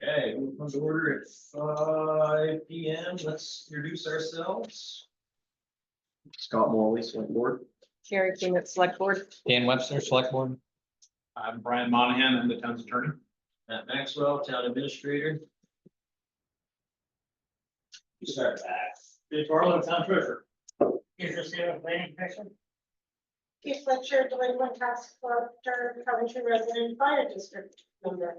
Okay, we'll come to order at 5 p.m. Let's introduce ourselves. Scott Morley, Select Board. Carrie King at Select Board. Dan Webster, Select Board. I'm Brian Monahan, I'm the town's attorney. Matt Maxwell, Town Administrator. You start back. Dave Barlow, town treasurer. Is this a planning commission? Keith Fletcher, delinquent tax collector, Coventry resident, fire district member.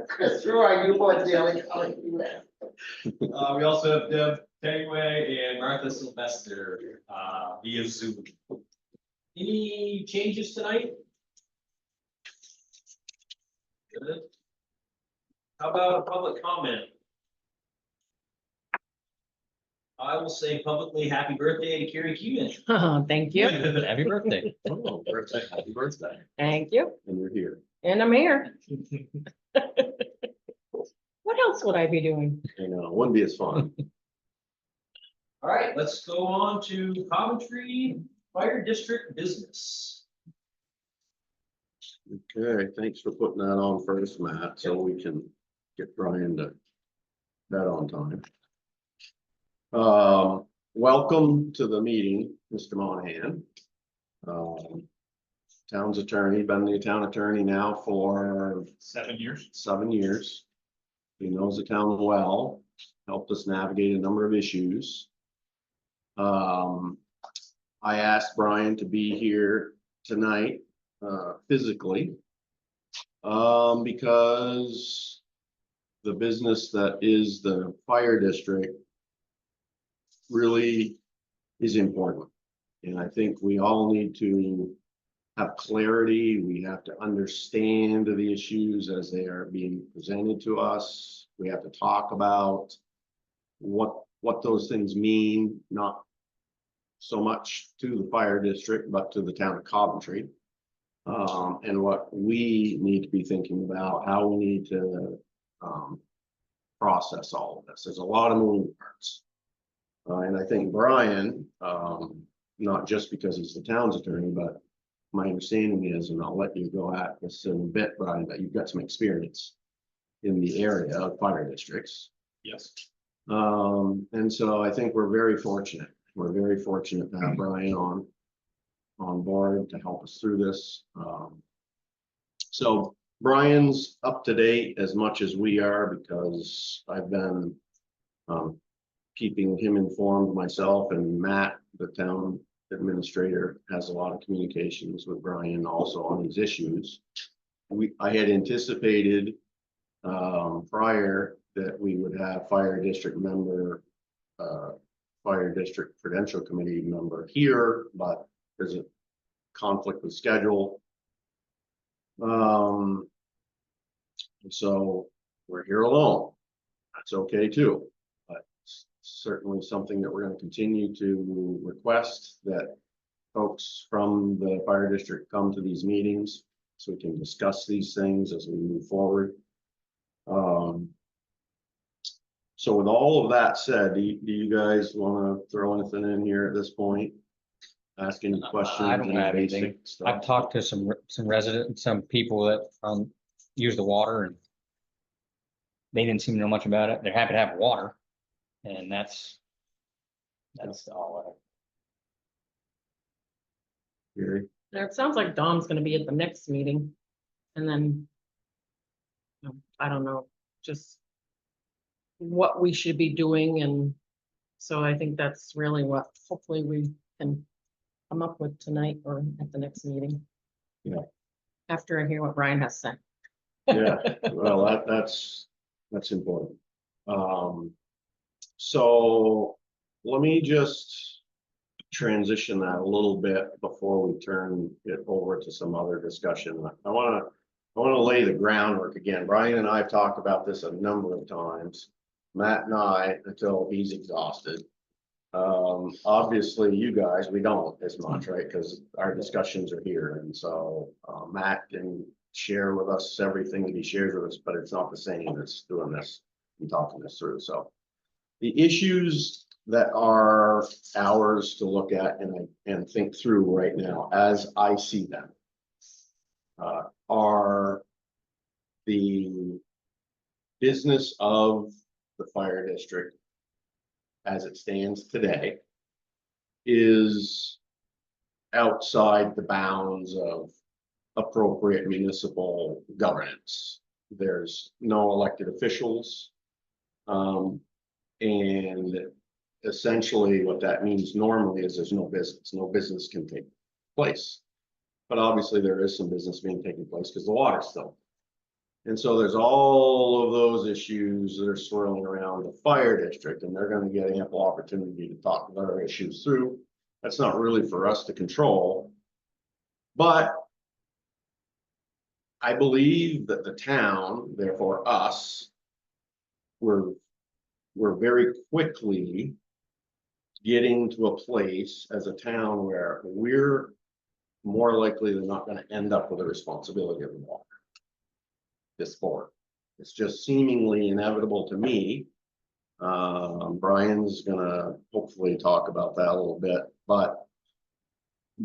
Chris Roy, you board daily calling you that. We also have Deb Tenway and Martha Sylvester via Zoom. Any changes tonight? Good. How about a public comment? I will say publicly, happy birthday to Carrie Keegan. Oh, thank you. Happy birthday. Oh, birthday, happy birthday. Thank you. And you're here. And I'm here. What else would I be doing? I know, it wouldn't be as fun. All right, let's go on to Coventry Fire District business. Okay, thanks for putting that on first, Matt, so we can get Brian to that on time. Welcome to the meeting, Mr. Monahan. Town's attorney, been the town attorney now for 7 years. 7 years. He knows the town well, helped us navigate a number of issues. I asked Brian to be here tonight, physically, because the business that is the fire district really is important. And I think we all need to have clarity. We have to understand the issues as they are being presented to us. We have to talk about what those things mean, not so much to the fire district, but to the town of Coventry. And what we need to be thinking about, how we need to process all of this. There's a lot of moving parts. And I think Brian, not just because he's the town's attorney, but my understanding is, and I'll let you go at this in a bit, Brian, that you've got some experience in the area of fire districts. Yes. And so I think we're very fortunate. We're very fortunate to have Brian on board to help us through this. So Brian's up to date as much as we are, because I've been keeping him informed myself, and Matt, the town administrator, has a lot of communications with Brian also on these issues. I had anticipated prior that we would have fire district member, fire district prudential committee member here, but there's a conflict with schedule. So we're here alone. That's okay too. Certainly something that we're going to continue to request, that folks from the fire district come to these meetings so we can discuss these things as we move forward. So with all of that said, do you guys want to throw anything in here at this point? Ask any questions? I don't any have basic anything. stuff? I've talked to some residents, some people that use the water, and they didn't seem to know much about it. They're happy to have water. And that's all. Gary? Now, it sounds like Dom's gonna be at the next meeting. And then, I don't know, just what we should be doing. And so I think that's really what hopefully we can come up with tonight or at the next meeting. Yeah. After I hear what Brian has said. Yeah, well, that's important. So let me just transition that a little bit before we turn it over to some other discussion. I want to lay the groundwork again. Brian and I have talked about this a number of times, Matt and I, until he's exhausted. Obviously you guys, we don't as much, right? Because our discussions are here. And so Matt can share with us everything that he shares with us, but it's not the same as doing this and talking this through. So the issues that are ours to look at and think through right now, as I see them, are the business of the fire district as it stands today is outside the bounds of appropriate municipal governance. There's no elected officials. And essentially what that means normally is there's no business. No business can take place. But obviously there is some business being taken place because the water's still. And so there's all of those issues that are swirling around the fire district, and they're going to get ample opportunity to talk their issues through. That's not really for us to control. But I believe that the town, therefore us, we're very quickly getting to a place as a town where we're more likely than not going to end up with the responsibility of the water. This board. It's just seemingly inevitable to me. Brian's gonna hopefully talk about that a little bit, but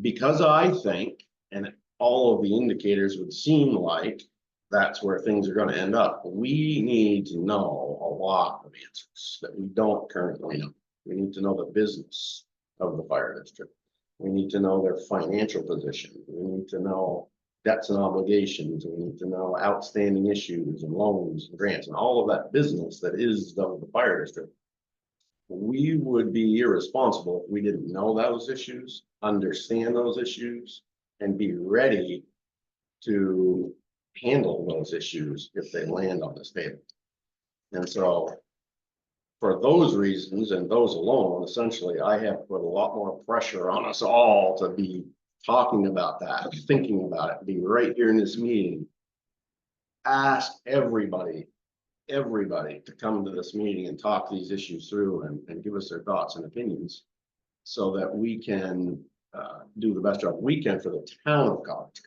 because I think, and all of the indicators would seem like that's where things are gonna end up, we need to know a lot of answers that we don't currently know. We need to know the business of the fire district. We need to know their financial position. We need to know debts and obligations. We need to know outstanding issues and loans and grants and all of that business that is the fire district. We would be irresponsible if we didn't know those issues, understand those issues, and be ready to handle those issues if they land on this table. And so for those reasons and those alone, essentially, I have put a lot more pressure on us all to be talking about that, thinking about it, be right here in this meeting. Ask everybody to come to this meeting and talk these issues through and give us their thoughts and opinions so that we can do the best job we can for the town of Coventry.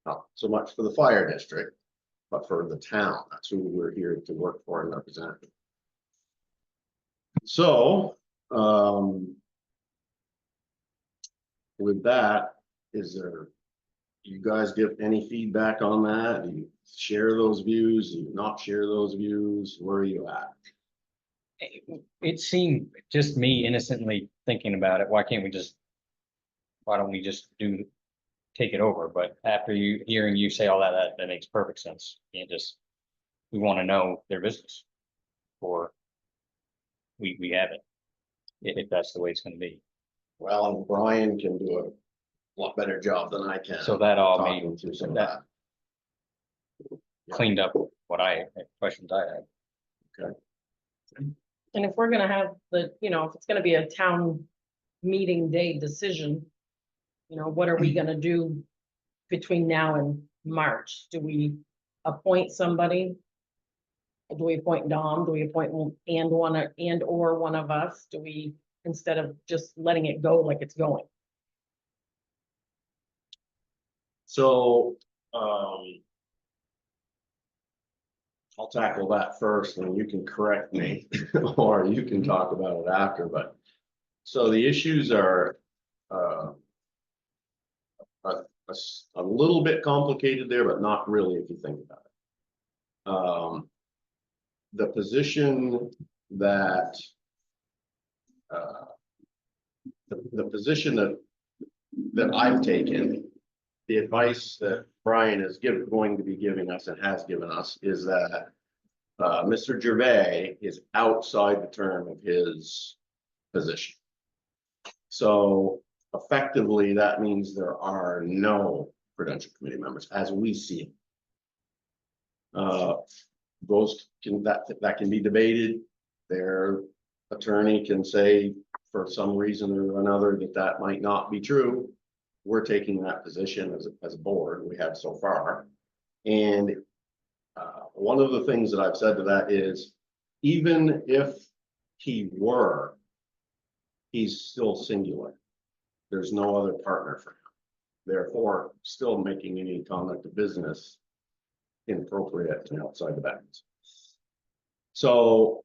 Not so much for the fire district, but for the town. That's who we're here to work for and represent. So, with that, is there, you guys give any feedback on that? Do you share those views? Do you not share those views? Where are you at? It seemed, just me innocently thinking about it, why don't we just take it over? But after hearing you say all that makes perfect sense. And we want to know their business, or we have it, if that's the way it's going to be. Well, and Brian can do a lot better job than I can. So that all made talking through some of that cleaned up questions I had. And if we're gonna have if it's gonna be a town meeting day decision, what are we gonna do between now and March? Do we appoint somebody? Do we appoint Dom? Do we appoint or one of us? Do we, instead of just letting it go like it's going? So, I'll tackle that first and you can correct me or you can talk about it after, but so the issues are a little bit complicated there, but not really if you think about it. The position that the position that I've taken, the advice that Brian is going to be giving us and has given us is that Mr. Gervais is outside the term of his position. So effectively, that means there are no Prudential Committee members as we see it. That can be debated. Their attorney can say for some reason or another that might not be true. We're taking that position as a board, we have so far. And one of the things that I've said to that is, even if he were, he's still singular. There's no other partner for him. Therefore, still making any conduct of business inappropriate and outside the bounds. So,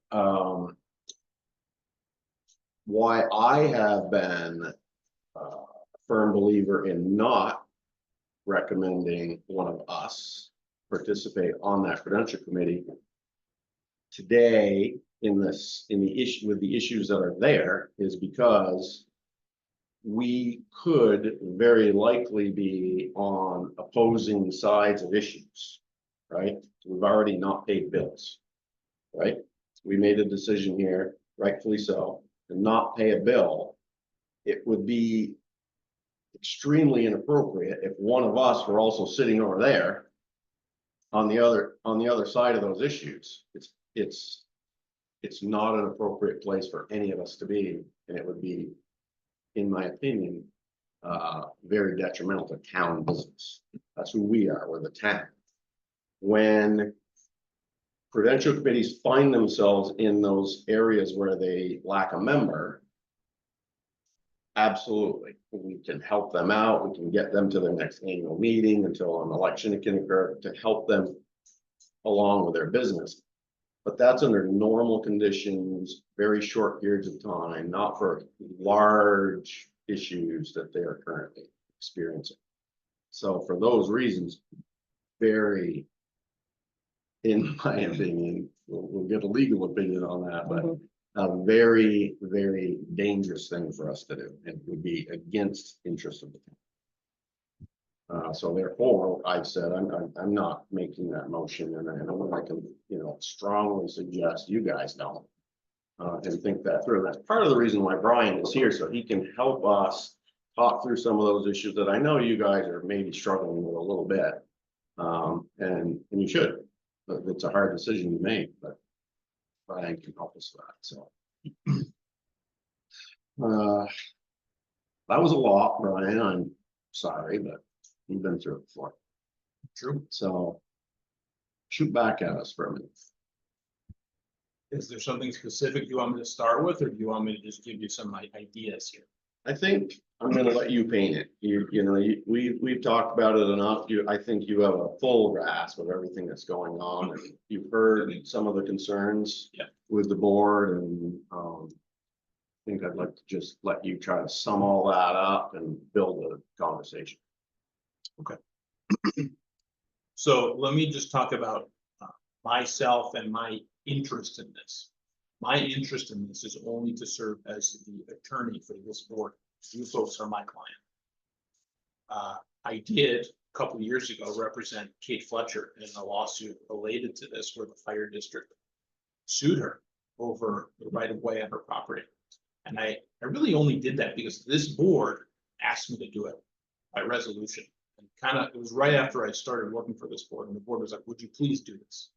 why I have been a firm believer in not recommending one of us participate on that credential committee today in the issue with the issues that are there is because we could very likely be on opposing sides of issues, right? We've already not paid bills, right? We made a decision here, rightfully so, to not pay a bill. It would be extremely inappropriate if one of us were also sitting over there on the other side of those issues. It's not an appropriate place for any of us to be, and it would be, in my opinion, very detrimental to town business. That's who we are, we're the town. When prudential committees find themselves in those areas where they lack a member, absolutely, we can help them out, we can get them to their next annual meeting until an election can occur to help them along with their business. But that's under normal conditions, very short periods of time, not for large issues that they are currently experiencing. So for those reasons, very, in my opinion, we'll get a legal opinion on that, but a very, very dangerous thing for us to do. It would be against interest of the town. So therefore, I've said, I'm not making that motion, and I know I can, strongly suggest you guys don't. And think that through. That's part of the reason why Brian is here, so he can help us talk through some of those issues that I know you guys are maybe struggling with a little bit. And you should, but it's a hard decision to make, but Brian can help us with that, so. That was a lot, Brian, I'm sorry, but you've been through it before. True. So shoot back at us for a minute. Is there something specific you want me to start with, or do you want me to just give you some ideas here? I think I'm gonna let you paint it. We've talked about it enough. I think you have a full grasp of everything that's going on. And you've heard some of the concerns with the board, and I think I'd like to just let you try to sum all that up and build a conversation. So let me just talk about myself and my interest in this. My interest in this is only to serve as the attorney for this board. You folks are my client. I did a couple of years ago represent Kate Fletcher in a lawsuit related to this, where the fire district sued her over the right of way on her property. And I really only did that because this board asked me to do it by resolution. And it was right after I started working for this board, and the board was like, would you please do this?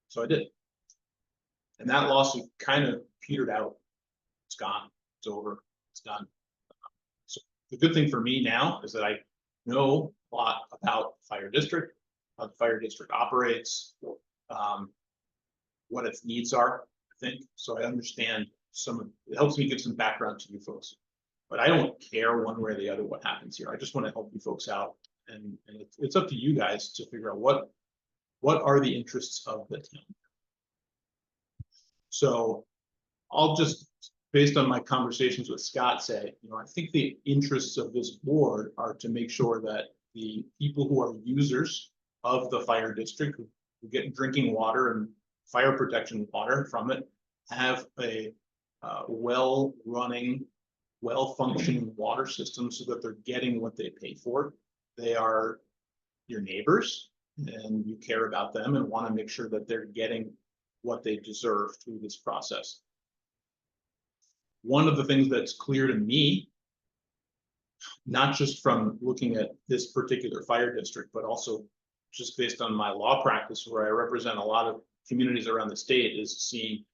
So I did. And that lawsuit kind of petered out. It's gone, it's over, it's done. So the good thing for me now is that I know a lot about the fire district, how the fire district operates, what its needs are, I think. So I understand it helps me give some background to you folks. But I don't care one way or the other what happens here. I just want to help you folks out. And it's up to you guys to figure out what are the interests of the town. So I'll just, based on my conversations with Scott, say, I think the interests of this board are to make sure that the people who are users of the fire district, who get drinking water and fire protection water from it, have a well-running, well-functioning water system so that they're getting what they pay for. They are your neighbors, and you care about them and want to make sure that they're getting what they deserve through this process. One of the things that's clear to me, not just from looking at this particular fire district, but also just based on my law practice, where I represent a lot of communities around the state, is seeing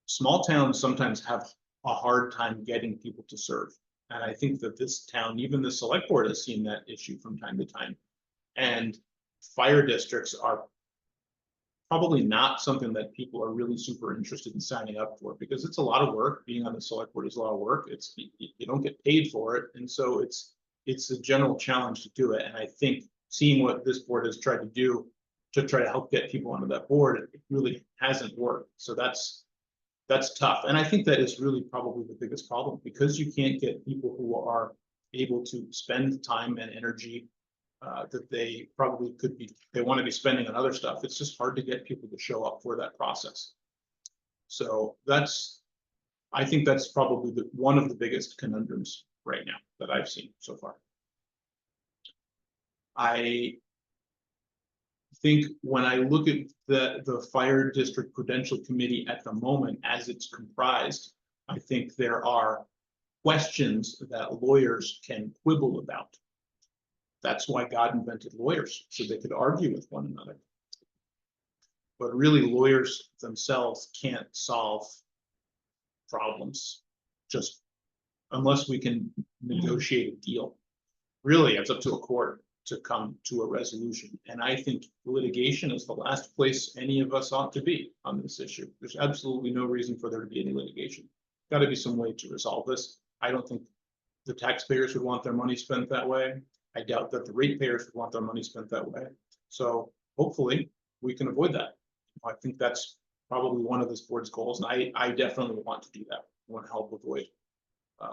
small towns sometimes have a hard time getting people to serve. And I think that this town, even the select board, has seen that issue from time to time. And fire districts are probably not something that people are really super interested in signing up for, because it's a lot of work. Being on the select board is a lot of work. You don't get paid for it. And so it's a general challenge to do it. And I think seeing what this board has tried to do to try to help get people onto that board, it really hasn't worked. So that's tough. And I think that is really probably the biggest problem, because you can't get people who are able to spend time and energy that they probably could be, they want to be spending on other stuff. It's just hard to get people to show up for that process. So I think that's probably one of the biggest conundrums right now that I've seen so far. I think when I look at the fire district prudential committee at the moment as it's comprised, I think there are questions that lawyers can quibble about. That's why God invented lawyers, so they could argue with one another. But really, lawyers themselves can't solve problems just unless we can negotiate a deal. Really, it's up to a court to come to a resolution. And I think litigation is the last place any of us ought to be on this issue. There's absolutely no reason for there to be any litigation. Got to be some way to resolve this. I don't think the taxpayers would want their money spent that way. I doubt that the ratepayers would want their money spent that way. So hopefully we can avoid that. I think that's probably one of this board's goals. And I definitely want to do that. I want to help avoid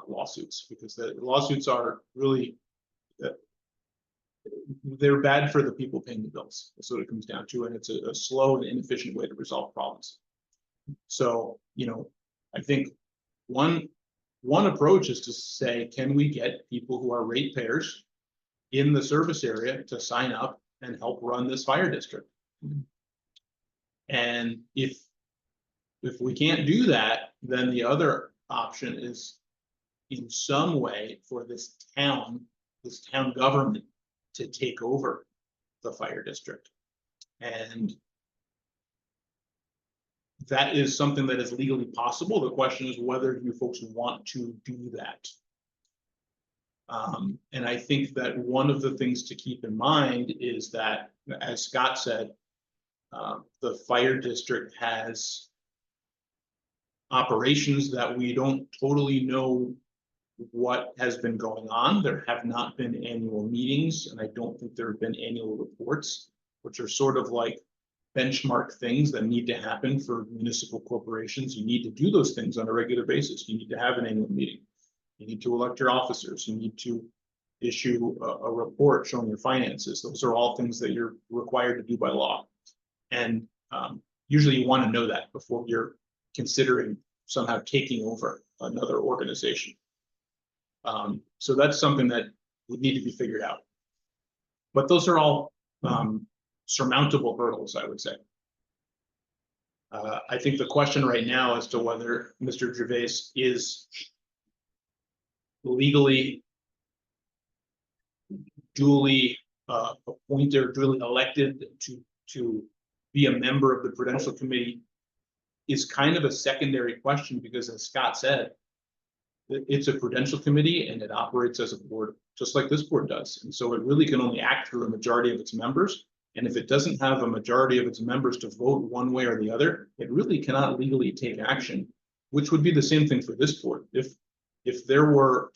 lawsuits, because the lawsuits are really, they're bad for the people paying the bills. That's what it comes down to. And it's a slow and inefficient way to resolve problems. So, you know, I think one approach is to say, can we get people who are ratepayers in the service area to sign up and help run this fire district? And if we can't do that, then the other option is in some way for this town government to take over the fire district. And that is something that is legally possible. The question is whether you folks want to do that. And I think that one of the things to keep in mind is that, as Scott said, the fire district has operations that we don't totally know what has been going on. There have not been annual meetings, and I don't think there have been annual reports, which are sort of like benchmark things that need to happen for municipal corporations. You need to do those things on a regular basis. You need to have an annual meeting. You need to elect your officers. You need to issue a report showing your finances. Those are all things that you're required to do by law. And usually you want to know that before you're considering somehow taking over another organization. So that's something that would need to be figured out. But those are all surmountable hurdles, I would say. I think the question right now as to whether Mr. Gervais is legally duly appointed or duly elected to be a member of the Prudential Committee is kind of a secondary question, because as Scott said, it's a Prudential Committee and it operates as a board, just like this board does. And so it really can only act through a majority of its members. And if it doesn't have a majority of its members to vote one way or the other, it really cannot legally take action, which would be the same thing for this board. If there were,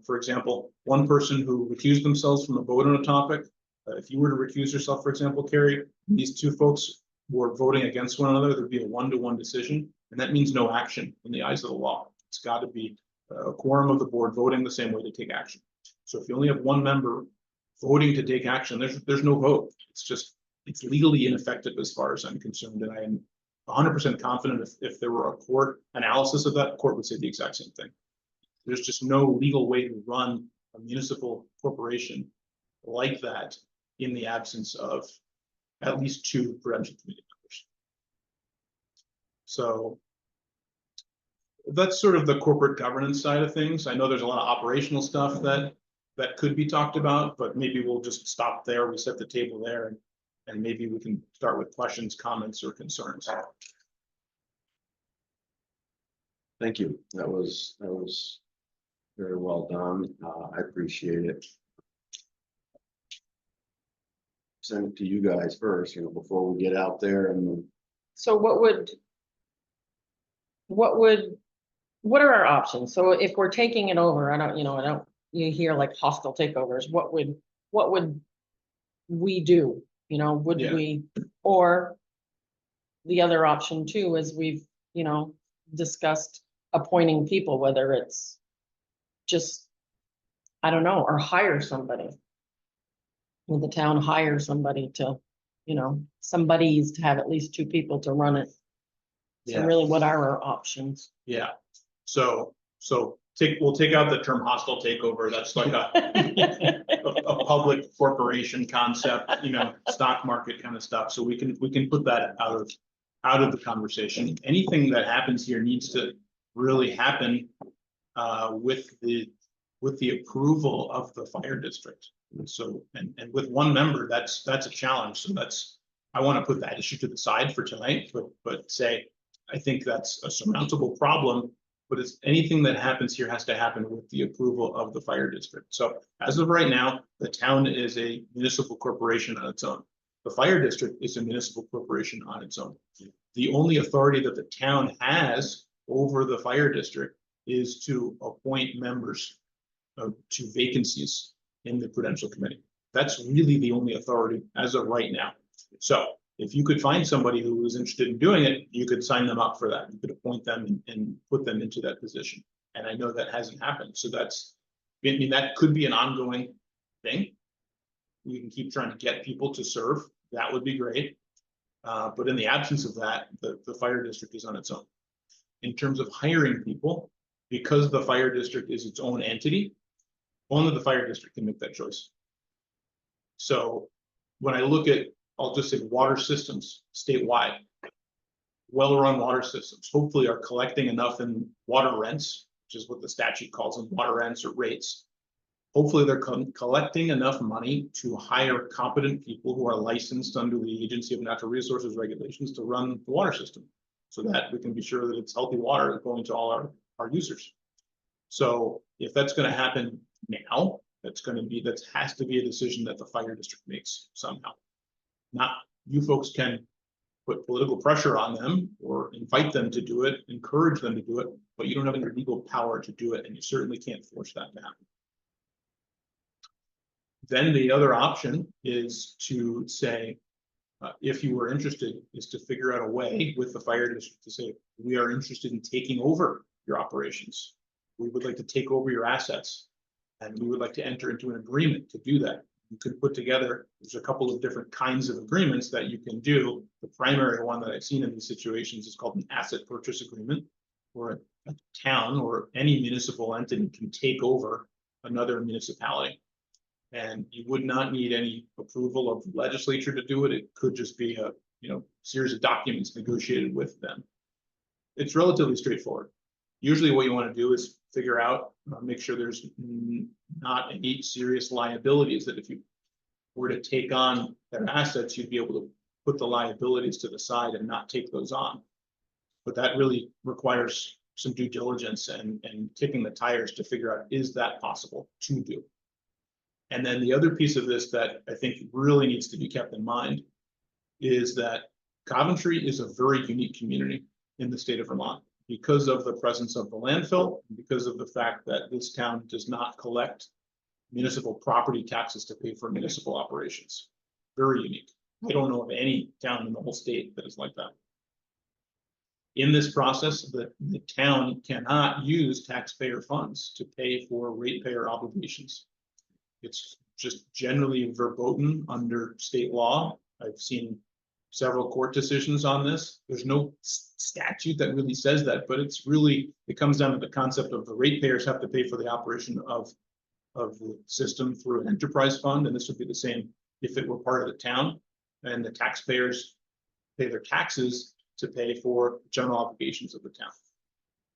for example, one person who recused themselves from a vote on a topic, if you were to recuse yourself, for example, Carrie, these two folks were voting against one another, there'd be a 1-to-1 decision, and that means no action in the eyes of the law. It's got to be a quorum of the board voting the same way to take action. So if you only have one member voting to take action, there's no vote. It's legally ineffective as far as I'm concerned. And I am 100% confident if there were a court analysis of that, the court would say the exact same thing. There's just no legal way to run a municipal corporation like that in the absence of at least 2 Prudential Committee members. So that's sort of the corporate governance side of things. I know there's a lot of operational stuff that could be talked about, but maybe we'll just stop there. We set the table there, and maybe we can start with questions, comments, or concerns. Thank you. That was very well done. I appreciate it. Send it to you guys first, before we get out there and. So what are our options? So if we're taking it over, you hear like hostile takeovers, what would we do? Would Yeah. we, or the other option too, is we've, discussed appointing people, whether it's just, I don't know, or hire somebody. would the town hire somebody to, somebody's to have at least two people to run it? So Yeah. really, what are our options? Yeah, so we'll take out the term hostile takeover, that's like a public corporation concept, stock market kind of stuff, so we can put that out of the conversation. Anything that happens here needs to really happen with the approval of the fire district. So, and with one member, that's a challenge, so I want to put that issue to the side for tonight, but say, I think that's a surmountable problem, but it's anything that happens here has to happen with the approval of the fire district. So as of right now, the town is a municipal corporation on its own. The fire district is a municipal corporation on its own. The only authority that the town has over the fire district is to appoint members to vacancies in the Prudential Committee. That's really the only authority as of right now. So if you could find somebody who was interested in doing it, you could sign them up for that. You could appoint them and put them into that position. And I know that hasn't happened. So that could be an ongoing thing. We can keep trying to get people to serve. That would be great. But in the absence of that, the fire district is on its own. In terms of hiring people, because the fire district is its own entity, only the fire district can make that choice. So when I look at, I'll just say water systems statewide, well-run water systems, hopefully are collecting enough in water rents, which is what the statute calls them, water rents or rates. Hopefully they're collecting enough money to hire competent people who are licensed under the Agency of Natural Resources regulations to run the water system, so that we can be sure that it's healthy water going to all our users. So if that's going to happen now, that has to be a decision that the fire district makes somehow. Not you folks can put political pressure on them or invite them to do it, encourage them to do it, but you don't have any legal power to do it, and you certainly can't force that to happen. Then the other option is to say, if you were interested, is to figure out a way with the fire district to say, we are interested in taking over your operations. We would like to take over your assets, and we would like to enter into an agreement to do that. You could put together, there's a couple of different kinds of agreements that you can do. The primary one that I've seen in these situations is called an asset purchase agreement, where a town or any municipal entity can take over another municipality. And you would not need any approval of the legislature to do it. It could just be a series of documents negotiated with them. It's relatively straightforward. Usually what you want to do is figure out, make sure there's not any serious liabilities, that if you were to take on their assets, you'd be able to put the liabilities to the side and not take those on. But that really requires some due diligence and kicking the tires to figure out, is that possible to do? And then the other piece of this that I think really needs to be kept in mind is that Coventry is a very unique community in the state of Vermont, because of the presence of the landfill, because of the fact that this town does not collect municipal property taxes to pay for municipal operations. Very unique. I don't know of any town in the whole state that is like that. In this process, the town cannot use taxpayer funds to pay for ratepayer obligations. It's just generally verboten under state law. I've seen several court decisions on this. There's no statute that really says that, but it comes down to the concept of the ratepayers have to pay for the operation of the system through an enterprise fund, and this would be the same if it were part of the town, and the taxpayers pay their taxes to pay for general obligations of the town.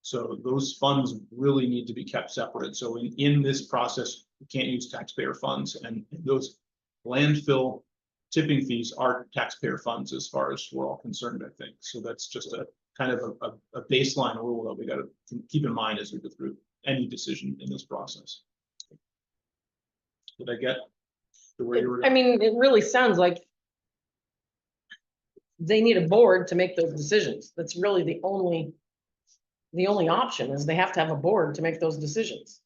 So those funds really need to be kept separate. So in this process, we can't use taxpayer funds, and those landfill tipping fees are taxpayer funds as far as we're all concerned, I think. So that's just a kind of a baseline rule that we got to keep in mind as we go through any decision in this process. Did I get the way you were? I mean, it really sounds like they need a board to make those decisions. That's really the only option, is they have to have a board to make those decisions.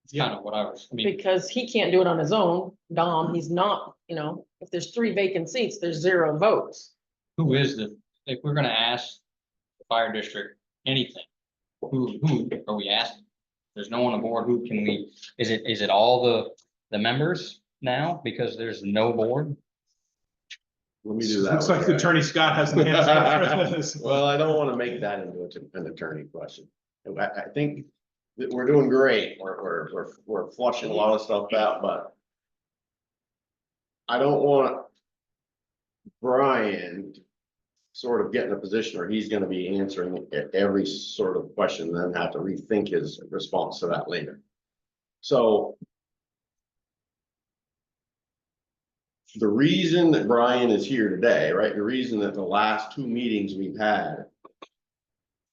It's kind of what I mean, Because he can't do it on his own. Dom, he's not, if there's 3 vacant seats, there's 0 votes. who is if we're gonna ask the fire district anything, who are we asking? There's no one on board, who can we, is it all the members? now because there's no board? Let me do that. Looks one, like right? Attorney Scott has the answer for this. Well, I don't wanna make that into an attorney question. I think that we're doing great. We're flushing a lot of stuff out, but I don't want Brian to sort of get in a position where he's gonna be answering every sort of question, and then have to rethink his response to that later. So the reason that Brian is here today, right, the reason that the last two meetings we've had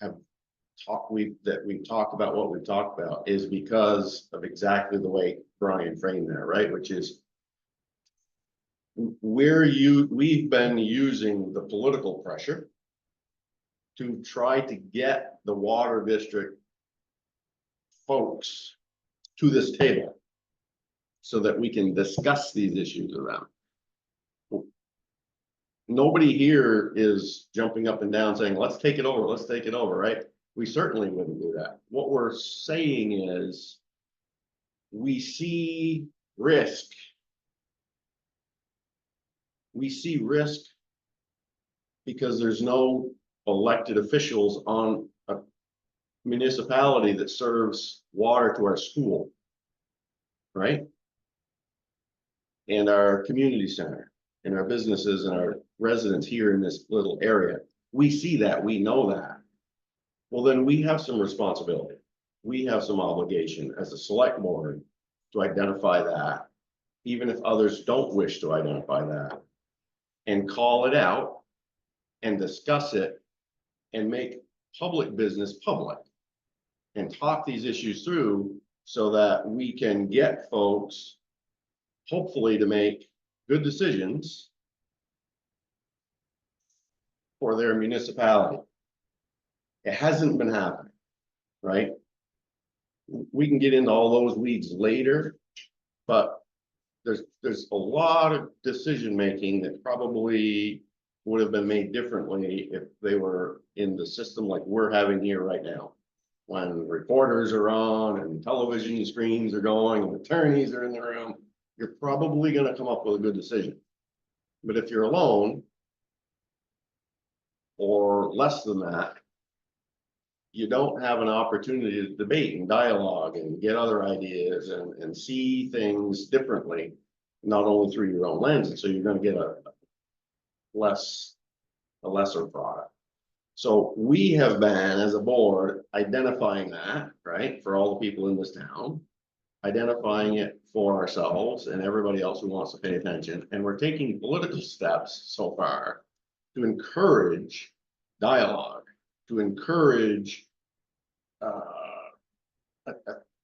have we've talked about what we've talked about is because of exactly the way Brian framed there, right, which is we've been using the political pressure to try to get the water district folks to this table so that we can discuss these issues with them. Nobody here is jumping up and down saying, let's take it over, right? We certainly wouldn't do that. What we're saying is we see risk. We see risk because there's no elected officials on a municipality that serves water to our school, right? And our community center and our businesses and our residents here in this little area. We see that, we know that. Well, then we have some responsibility. We have some obligation as a select board to identify that, even if others don't wish to identify that, and call it out and discuss it and make public business public and talk these issues through so that we can get folks hopefully to make good decisions for their municipality. It hasn't been happening, right? We can get into all those weeds later, but there's a lot of decision making that probably would have been made differently if they were in the system like we're having here right now. When reporters are on and television screens are going and attorneys are in the room, you're probably going to come up with a good decision. But if you're alone or less than that, you don't have an opportunity to debate and dialogue and get other ideas and see things differently, not only through your own lens. And so you're going to get a lesser product. So we have been, as a board, identifying that, right, for all the people in this town, identifying it for ourselves and everybody else who wants to pay attention. And we're taking political steps so far to encourage dialogue, to encourage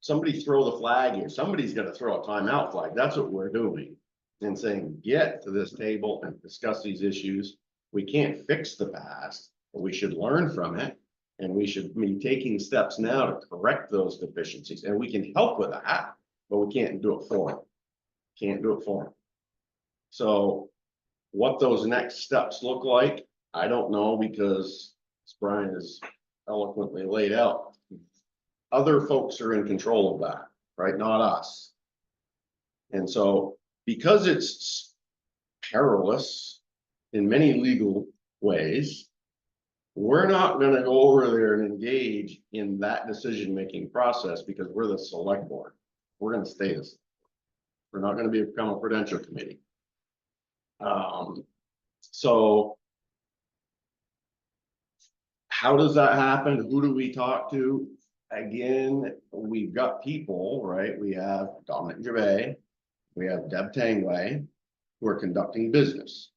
somebody throw the flag here. Somebody's going to throw a timeout flag. That's what we're doing. And saying, get to this table and discuss these issues. We can't fix the past, but we should learn from it. And we should be taking steps now to correct those deficiencies. And we can help with that, but we can't do it for them. Can't do it for them. So what those next steps look like, I don't know, because as Brian has eloquently laid out, other folks are in control of that, right? Not us. And so because it's perilous in many legal ways, we're not going to go over there and engage in that decision-making process because we're the select board. We're going to stay this. We're not going to become a prudential committee. So how does that happen? Who do we talk to? Again, we've got people, right? We have Dominic Gervais, we have Deb Tangway, who are conducting business.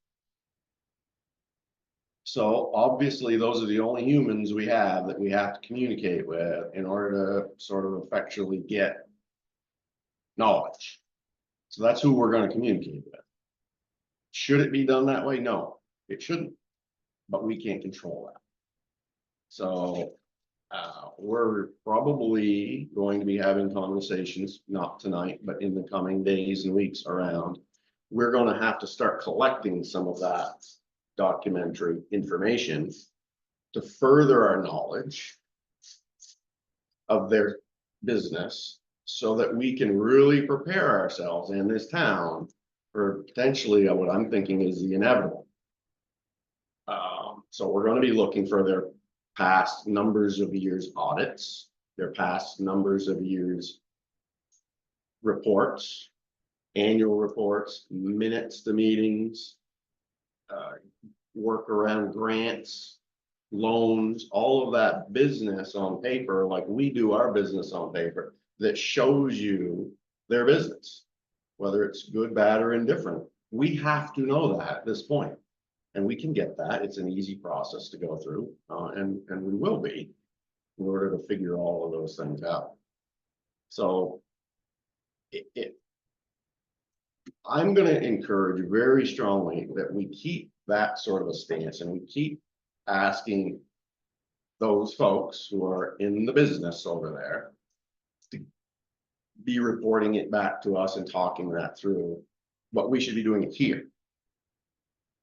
So obviously those are the only humans we have that we have to communicate with in order to sort of effectually get knowledge. So that's who we're going to communicate with. Should it be done that way? No, it shouldn't, but we can't control that. So we're probably going to be having conversations, not tonight, but in the coming days and weeks around. We're going to have to start collecting some of that documentary information to further our knowledge of their business so that we can really prepare ourselves in this town for potentially what I'm thinking is the inevitable. So we're gonna be looking for their past numbers of years audits, their past numbers of years reports, annual reports, minutes to meetings, work around grants, loans, all of that business on paper, like we do our business on paper, that shows you their business, whether it's good, bad, or indifferent. We have to know that at this point. And we can get that. It's an easy process to go through, and we will be in order to figure all of those things out. So I'm gonna encourage very strongly that we keep that sort of a stance and we keep asking those folks who are in the business over there to be reporting it back to us and talking that through, but we should be doing it here.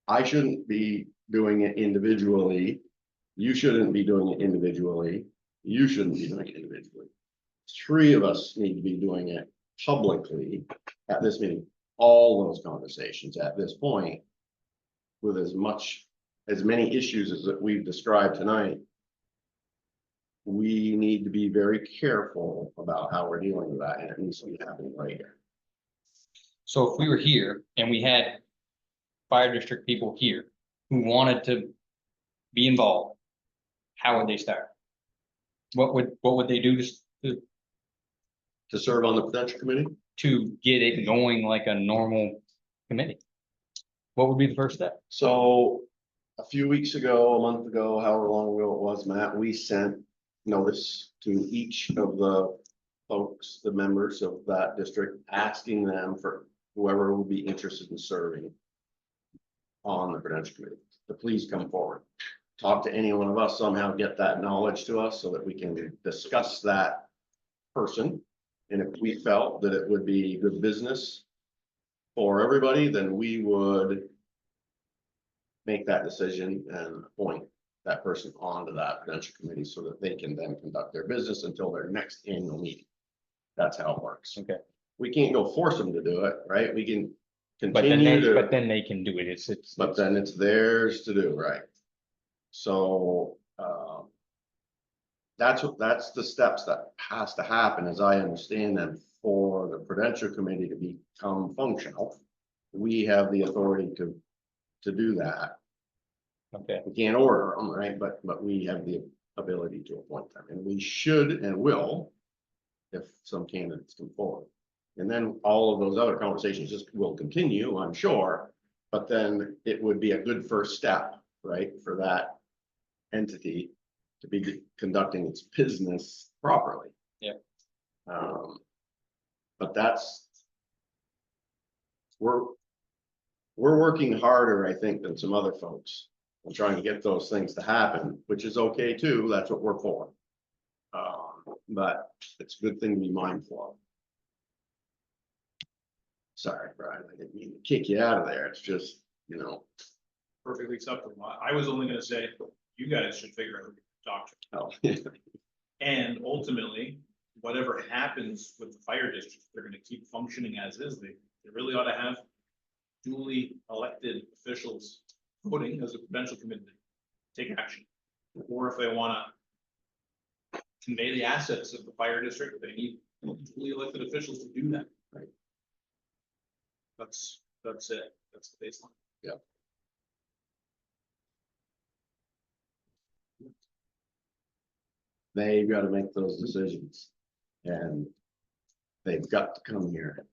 I shouldn't be doing it individually. You shouldn't be doing it individually. You shouldn't be doing it individually. Three of us need to be doing it publicly at this meeting. All those conversations at this point, with as many issues as that we've described tonight, we need to be very careful about how we're dealing with that, and it needs to be happening right here. So if we were here and we had fire district people here who wanted to be involved, how would they start? What would they do To serve on the potential committee, to get it going like a normal committee? What would be the first step? so a few weeks ago, a month ago, however long ago it was, Matt, we sent notice to each of the folks, the members of that district, asking them for whoever would be interested in serving on the Prudential Committee to please come forward. Talk to any one of us, somehow get that knowledge to us so that we can discuss that person. And if we felt that it would be good business for everybody, then we would make that decision and appoint that person onto that Prudential Committee so that they can then conduct their business until their next annual meeting. That's how it works. Okay. We can't go force them to do it, right? We can But continue to. then they can do it. It's. But then it's theirs to do, right? So, that's the steps that has to happen, as I understand them, for the Prudential Committee to become functional. We have the authority to do that. Okay, We can't order them, right? But we have the ability to appoint them, and we should and will if some candidates come forward. And then all of those other conversations just will continue, I'm sure, but then it would be a good first step, right, for that entity to be conducting its business properly. Yeah. But we're working harder, I think, than some other folks on trying to get those things to happen, which is okay too. That's what we're for. But it's a good thing to be mindful of. Sorry, Brian, I didn't mean to kick you out of there. It's just, Perfectly acceptable. I was only gonna say, you guys should figure out who to talk to. oh, And ultimately, whatever happens with the fire district, they're gonna keep functioning as is. They really ought to have duly elected officials voting as a Prudential Committee to take action. Or if they wanna convey the assets of the fire district, they need duly elected officials to do that. Right. That's it. That's the baseline. they've got to make those decisions. And they've got to come here.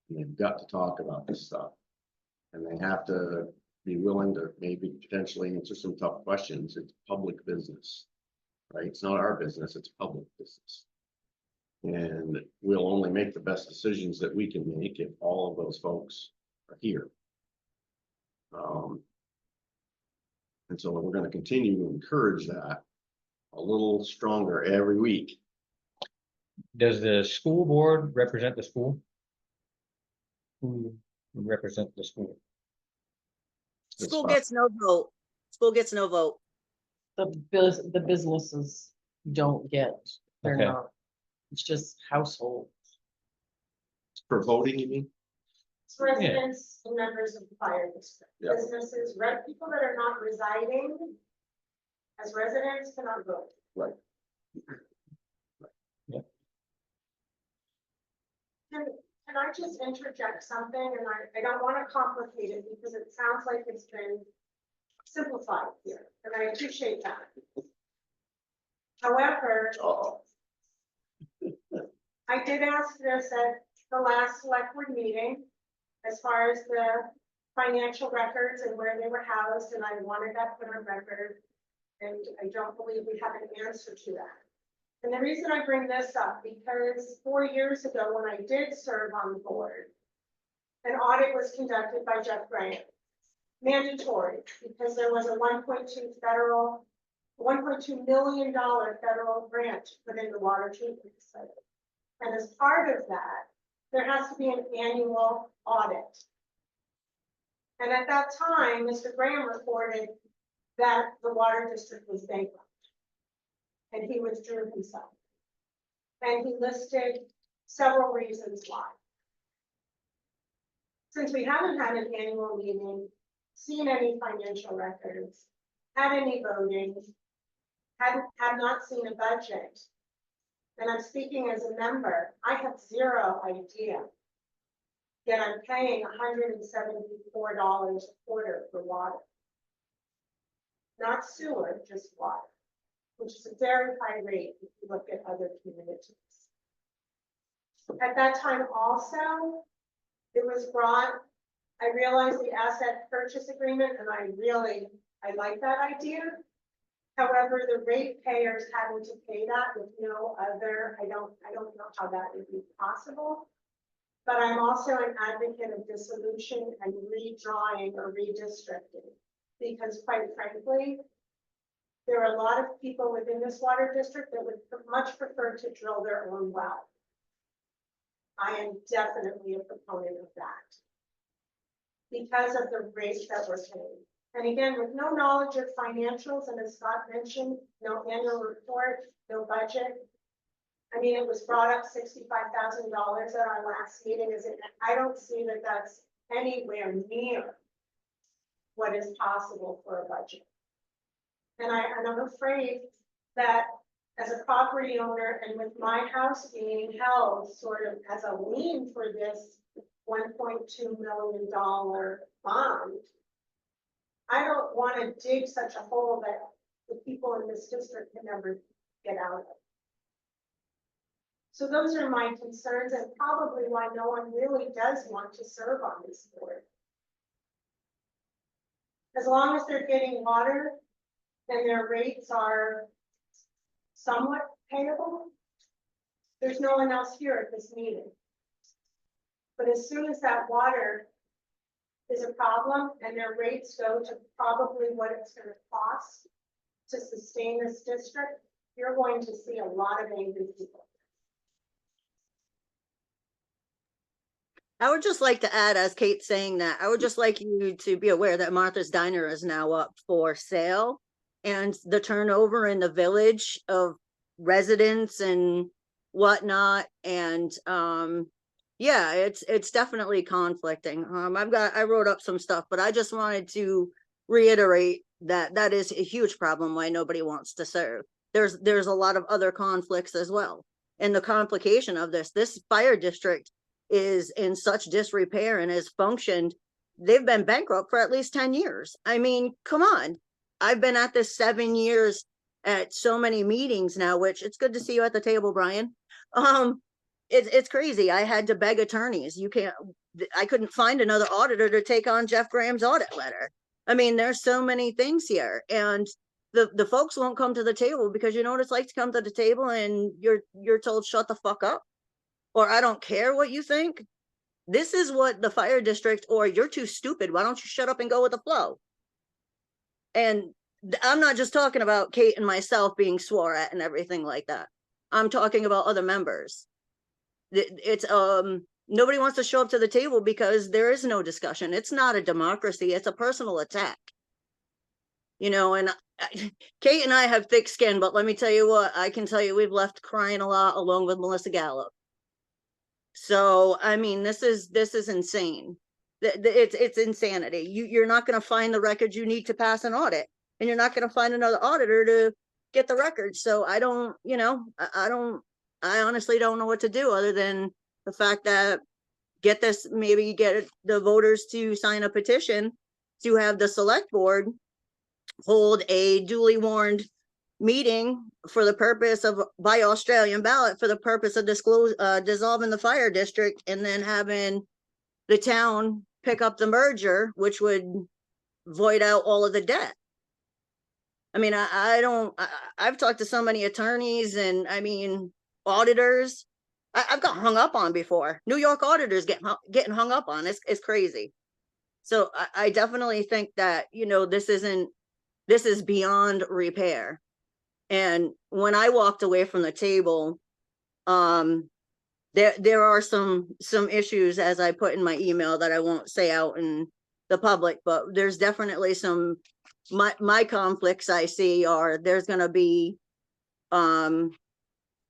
And they've got to talk about this stuff. And they have to be willing to maybe potentially answer some tough questions. It's public business, right? It's not our business, it's public business. And we'll only make the best decisions that we can make if all of those folks are here. And so we're going to continue to encourage that a little stronger every week. does the school board represent the school? Who represent the school? That's School fine. gets no vote. School gets no vote. The businesses don't get, they're Okay. not, it's just household. For voting, you mean? It's residents and members of the fire district, Yeah. businesses, people that are not residing as residents cannot vote. Right. Can I just interject something, and I don't want to complicate it because it sounds like it's been simplified here, and I appreciate that. However, I did ask this at the last select board meeting, as far as the financial records and where they were housed, and I wanted that put on record. And I don't believe we have an answer to that. And the reason I bring this up, because 4 years ago, when I did serve on the board, an audit was conducted by Jeff Graham. Mandatory, because there was a $1.2 million federal grant within the water treatment facility. And as part of that, there has to be an annual audit. And at that time, Mr. Graham reported that the water district was bankrupt. And he withdrew himself. And he listed several reasons why. Since we haven't had an annual meeting, seen any financial records, had any voting, have not seen a budget, and I'm speaking as a member, I have zero idea. Yet I'm paying $174 a quarter for water. Not sewer, just water, which is a very high rate if you look at other communities. At that time also, it was brought, I realized the asset purchase agreement, and I like that idea. However, the ratepayers having to pay that with no other, I don't know how that would be possible. But I'm also an advocate of dissolution and redrawing or redistricting, because quite frankly, there are a lot of people within this water district that would much prefer to drill their own well. I am definitely a proponent of that, because of the rates that we're paying. And again, with no knowledge of financials, and as Scott mentioned, no annual report, no budget. I mean, it was brought up $65,000 at our last meeting. I don't see that that's anywhere near what is possible for a budget. And I'm afraid that as a property owner, and with my house being held sort of as a lien for this $1.2 million bond, I don't want to dig such a hole that the people in this district can never get out of. So those are my concerns, and probably why no one really does want to serve on this board. As long as they're getting water and their rates are somewhat payable, there's no one else here at this meeting. But as soon as that water is a problem and their rates go to probably what it's going to cost to sustain this district, you're going to see a lot of angry people. I would just like to add, as Kate's saying that, I would just like you to be aware that Martha's Diner is now up for sale. And the turnover in the village of residents and whatnot. And yeah, it's definitely conflicting. I wrote up some stuff, but I just wanted to reiterate that that is a huge problem why nobody wants to serve. There's a lot of other conflicts as well. And the complication of this fire district is in such disrepair and has functioned. They've been bankrupt for at least 10 years. I mean, come on. I've been at this 7 years at so many meetings now, which it's good to see you at the table, Brian. It's crazy. I had to beg attorneys. I couldn't find another auditor to take on Jeff Graham's audit letter. I mean, there's so many things here, and the folks won't come to the table because you know what it's like to come to the table and you're told shut the fuck up, or I don't care what you think. This is what the fire district, or you're too stupid. Why don't you shut up and go with the flow? And I'm not just talking about Kate and myself being swore at and everything like that. I'm talking about other members. It's nobody wants to show up to the table because there is no discussion. It's not a democracy. It's a personal attack. You know, and Kate and I have thick skin, but let me tell you what, I can tell you we've left crying a lot along with Melissa Gallup. So, I mean, this is insane. It's insanity. You're not gonna find the records you need to pass an audit, and you're not gonna find another auditor to get the records. So I don't, you know, I honestly don't know what to do other than the fact that maybe get the voters to sign a petition to have the select board hold a duly warned meeting for the purpose of, by Australian ballot, for the purpose of dissolving the fire district, and then having the town pick up the merger, which would void out all of the debt. I mean, I've talked to so many attorneys and I mean, auditors. I've got hung up on before. New York auditors getting hung up on. It's crazy. So I definitely think that, you know, this is beyond repair. And when I walked away from the table, there are some issues, as I put in my email, that I won't say out in the public, but there's definitely some, my conflicts I see are, there's gonna be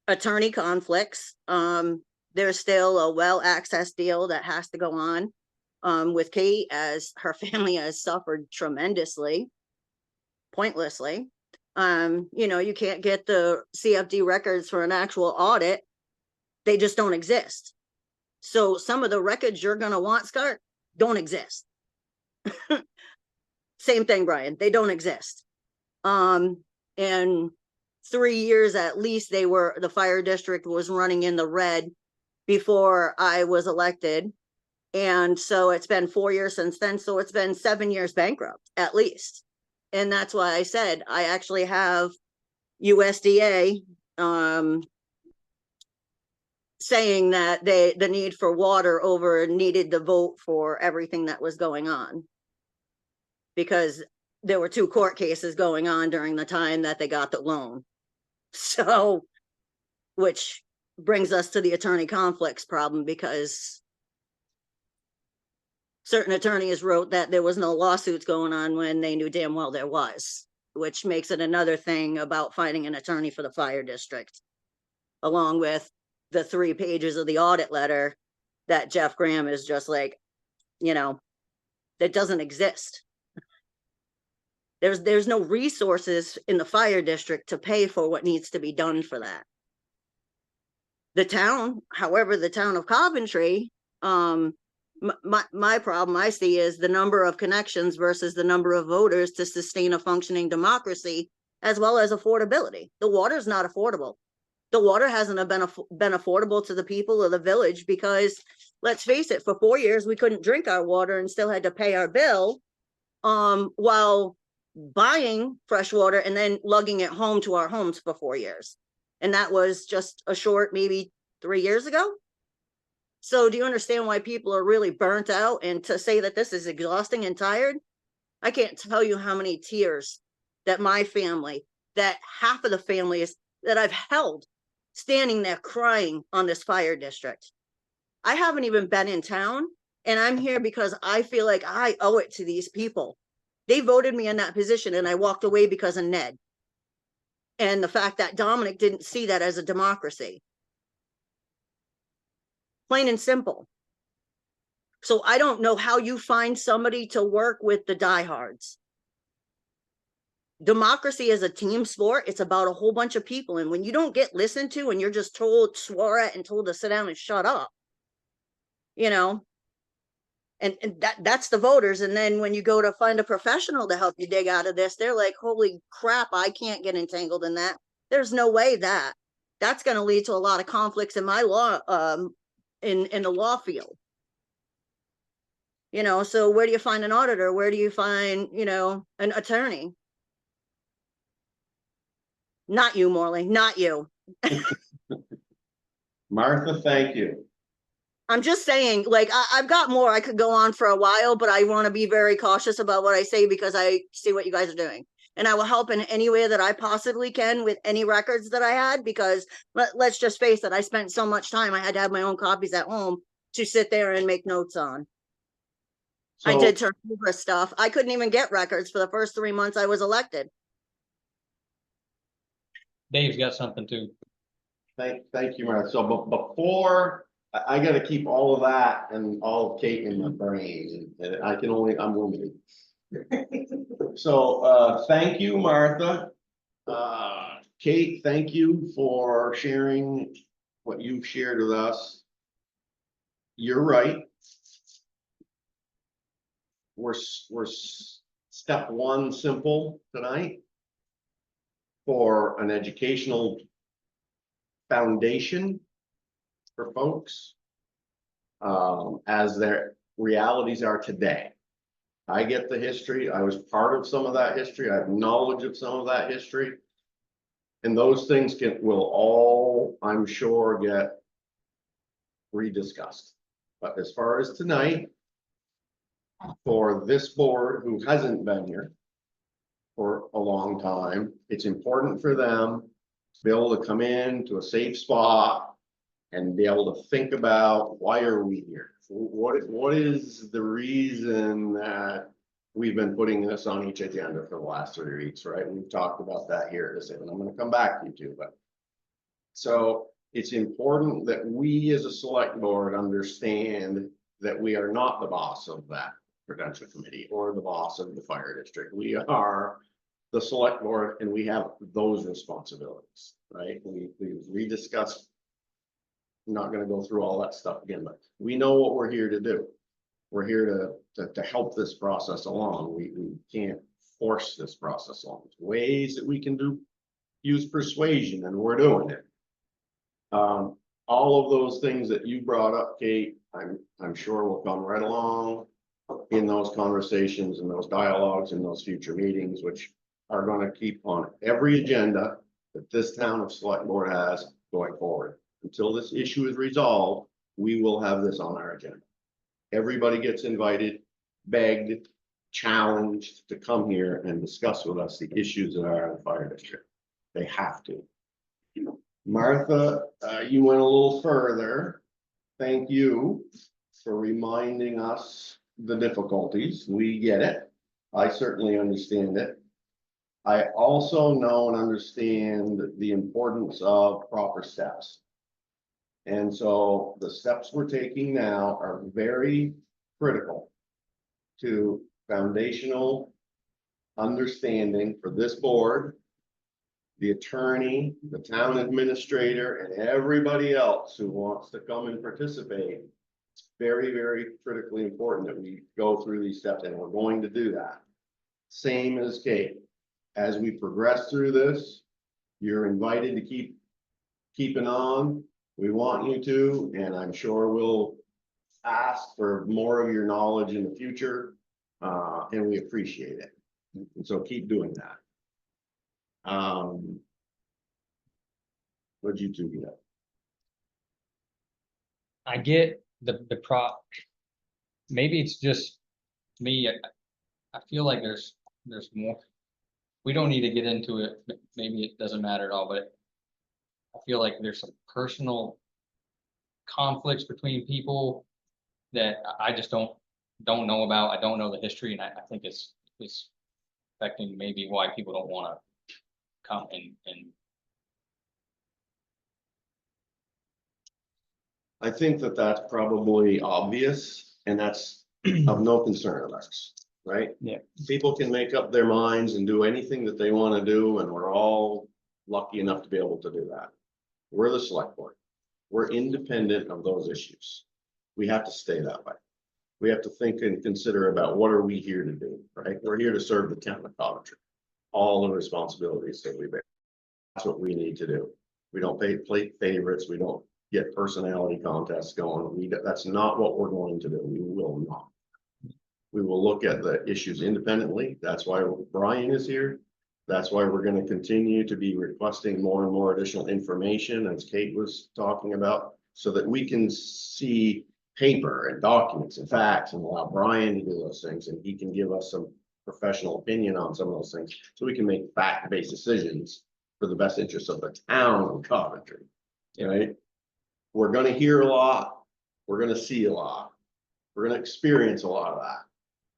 attorney conflicts. There's still a well access deal that has to go on with Kate, as her family has suffered tremendously, pointlessly. You know, you can't get the CFD records for an actual audit. They just don't exist. So some of the records you're going to want, Scott, don't exist. Same thing, Brian, they don't exist. And 3 years at least, the fire district was running in the red before I was elected. And so it's been 4 years since then. So it's been 7 years bankrupt at least. And that's why I said I actually have USDA saying that the need for water needed the vote for everything that was going on, because there were 2 court cases going on during the time that they got the loan. So, which brings us to the attorney conflicts problem, because certain attorneys wrote that there was no lawsuits going on when they knew damn well there was, which makes it another thing about finding an attorney for the fire district, along with the 3 pages of the audit letter that Jeff Graham is just like, you know, that doesn't exist. There's no resources in the fire district to pay for what needs to be done for that. The town, however, the town of Coventry, my problem I see is the number of connections versus the number of voters to sustain a functioning democracy, as well as affordability. The water is not affordable. The water hasn't been affordable to the people of the village, because let's face it, for 4 years, we couldn't drink our water and still had to pay our bill while buying fresh water and then lugging it home to our homes for 4 years. And that was just a short, maybe 3 years ago. So do you understand why people are really burnt out? And to say that this is exhausting and tired, I can't tell you how many tears that my family, that half of the families that I've held standing there crying on this fire district. I haven't even been in town, and I'm here because I feel like I owe it to these people. They voted me in that position, and I walked away because of Ned. And the fact that Dominic didn't see that as a democracy. Plain and simple. So I don't know how you find somebody to work with the diehards. Democracy is a team sport. It's about a whole bunch of people. And when you don't get listened to and you're just told, swore at, and told to sit down and shut up, you know, and that's the voters. And then when you go to find a professional to help you dig out of this, they're like, holy crap, I can't get entangled in that. There's no way that's going to lead to a lot of conflicts in my law, in the law field. You know, so where do you find an auditor? Where do you find, you know, an attorney? Not you, Morley, not you. Martha, thank you. I'm just saying, like, I've got more. I could go on for a while, but I want to be very cautious about what I say, because I see what you guys are doing. And I will help in any way that I possibly can with any records that I had, because let's just face it, I spent so much time. I had to have my own copies at home to sit there and make notes on. I So- did turn over stuff. I couldn't even get records for the first 3 months I was elected. Dave's got something too. Thank you, Martha. So before I gotta keep all of that and all of Kate in my brain, and I'm limited. So, thank you, Martha. Kate, thank you for sharing what you've shared with us. You're right. We're step one simple tonight for an educational foundation for folks as their realities are today. I get the history. I was part of some of that history. I have knowledge of some of that history. And those things will all, I'm sure, get rediscussed. But as far as tonight, for this board who hasn't been here for a long time, it's important for them to be able to come in to a safe spot and be able to think about, why are we here? What is the reason that we've been putting this on each agenda for the last 3 weeks, right? We've talked about that here this evening. I'm going to come back to you too, but so it's important that we as a select board understand that we are not the boss of that Prudential Committee or the boss of the fire district. We are the select board and we have those responsibilities, right? We've rediscussed. I'm not going to go through all that stuff again, but we know what we're here to do. We're here to help this process along. We can't force this process along. There's ways that we can use persuasion, and we're doing it. All of those things that you brought up, Kate, I'm sure will come right along in those conversations and those dialogues and those future meetings, which are going to keep on every agenda that this town of select board has going forward. Until this issue is resolved, we will have this on our agenda. Everybody gets invited, begged, challenged to come here and discuss with us the issues that are in the fire district. They have to. Martha, you went a little further. Thank you for reminding us the difficulties. We get it. I certainly understand it. I also know and understand the importance of proper steps. And so the steps we're taking now are very critical to foundational understanding for this board, the attorney, the town administrator, and everybody else who wants to come and participate. It's very, very critically important that we go through these steps, and we're going to do that. Same as Kate. As we progress through this, you're invited to keep keeping on. We want you to, and I'm sure we'll ask for more of your knowledge in the future, and we appreciate it. And so keep doing that. What'd you do get? I get the maybe it's just me. I feel like there's more. We don't need to get into it. Maybe it doesn't matter at all, but I feel like there's some personal conflicts between people that I just don't know about. I don't know the history, and I think it's affecting maybe why people don't want to come and I think that that's probably obvious, and that's of no concern of ours, right? Yeah. People can make up their minds and do anything that they want to do, and we're all lucky enough to be able to do that. We're the select board. We're independent of those issues. We have to stay that way. We have to think and consider about what are we here to do, right? We're here to serve the town of Coventry. All the responsibilities that we bear. That's what we need to do. We don't play favorites. We don't get personality contests going. That's not what we're going to do. We will not. We will look at the issues independently. That's why Brian is here. That's why we're going to continue to be requesting more and more additional information, as Kate was talking about, so that we can see paper and documents and facts and allow Brian to do those things, and he can give us some professional opinion on some of those things, so we can make fact-based decisions for the best interest of the town of Coventry. Right? We're going to hear a lot. We're going to see a lot. We're going to experience a lot of that.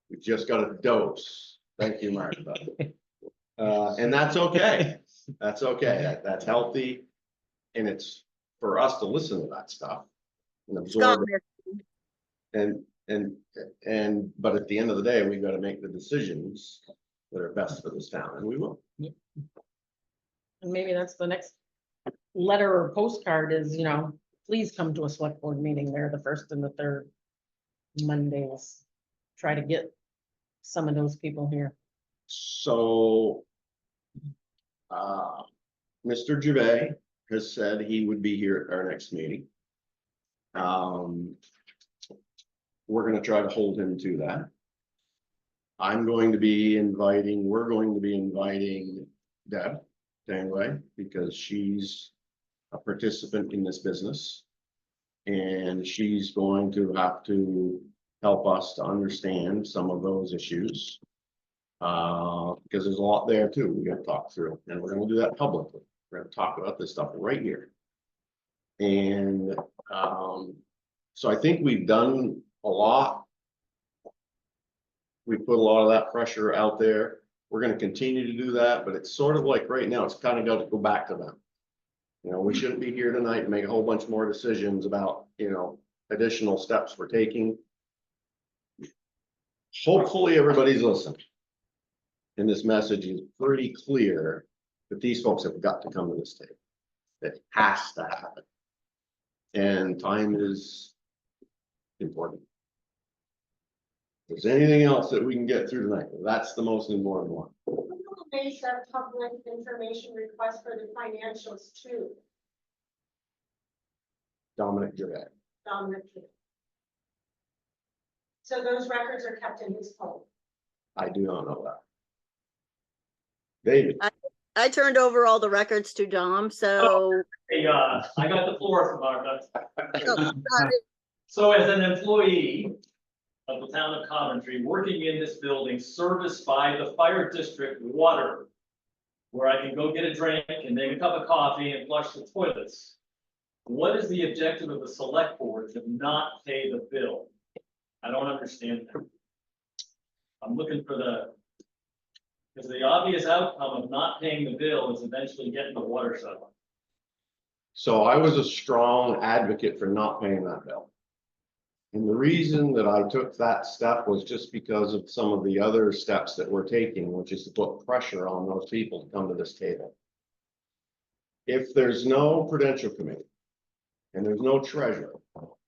We just got a dose. Thank you, Martha. And that's okay. That's okay. That's healthy. And it's for us to listen to that stuff. and Scott, absorb it. But at the end of the day, we've got to make the decisions that are best for this town, and we will. And maybe that's the next letter or postcard is, you know, please come to a select board meeting there, the first and the third Mondays. Try to get some of those people here. So, Mr. Gervais has said he would be here at our next meeting. We're gonna try to hold him to that. We're going to be inviting Deb Tanway, because she's a participant in this business. And she's going to have to help us to understand some of those issues. Because there's a lot there too, we gotta talk through, and we're gonna do that publicly. We're gonna talk about this stuff right here. And, so I think we've done a lot. We put a lot of that pressure out there. We're gonna continue to do that, but it's sort of like right now, it's kind of got to go back to them. You know, we shouldn't be here tonight and make a whole bunch more decisions about, you know, additional steps we're taking. Hopefully, everybody's listening. And this message is pretty clear that these folks have got to come to this table. It has to happen. And time is important. If there's anything else that we can get through tonight, that's the most important one. We made that public information request for the financials too, Dominic Gervais. Dominic. So those records are kept in his phone. I do not know that. David, I turned over all the records to Dom, so. Hey, I got the floor from Martha. Scott, So as an employee of the town of Coventry, working in this building serviced by the fire district water, where I can go get a drink and make a cup of coffee and flush the toilets. What is the objective of the select board to not pay the bill? I don't understand that. I'm looking for because the obvious outcome of not paying the bill is eventually getting the water shut off. so I was a strong advocate for not paying that bill. And the reason that I took that step was just because of some of the other steps that we're taking, which is to put pressure on those people to come to this table. If there's no prudential committee, and there's no treasurer,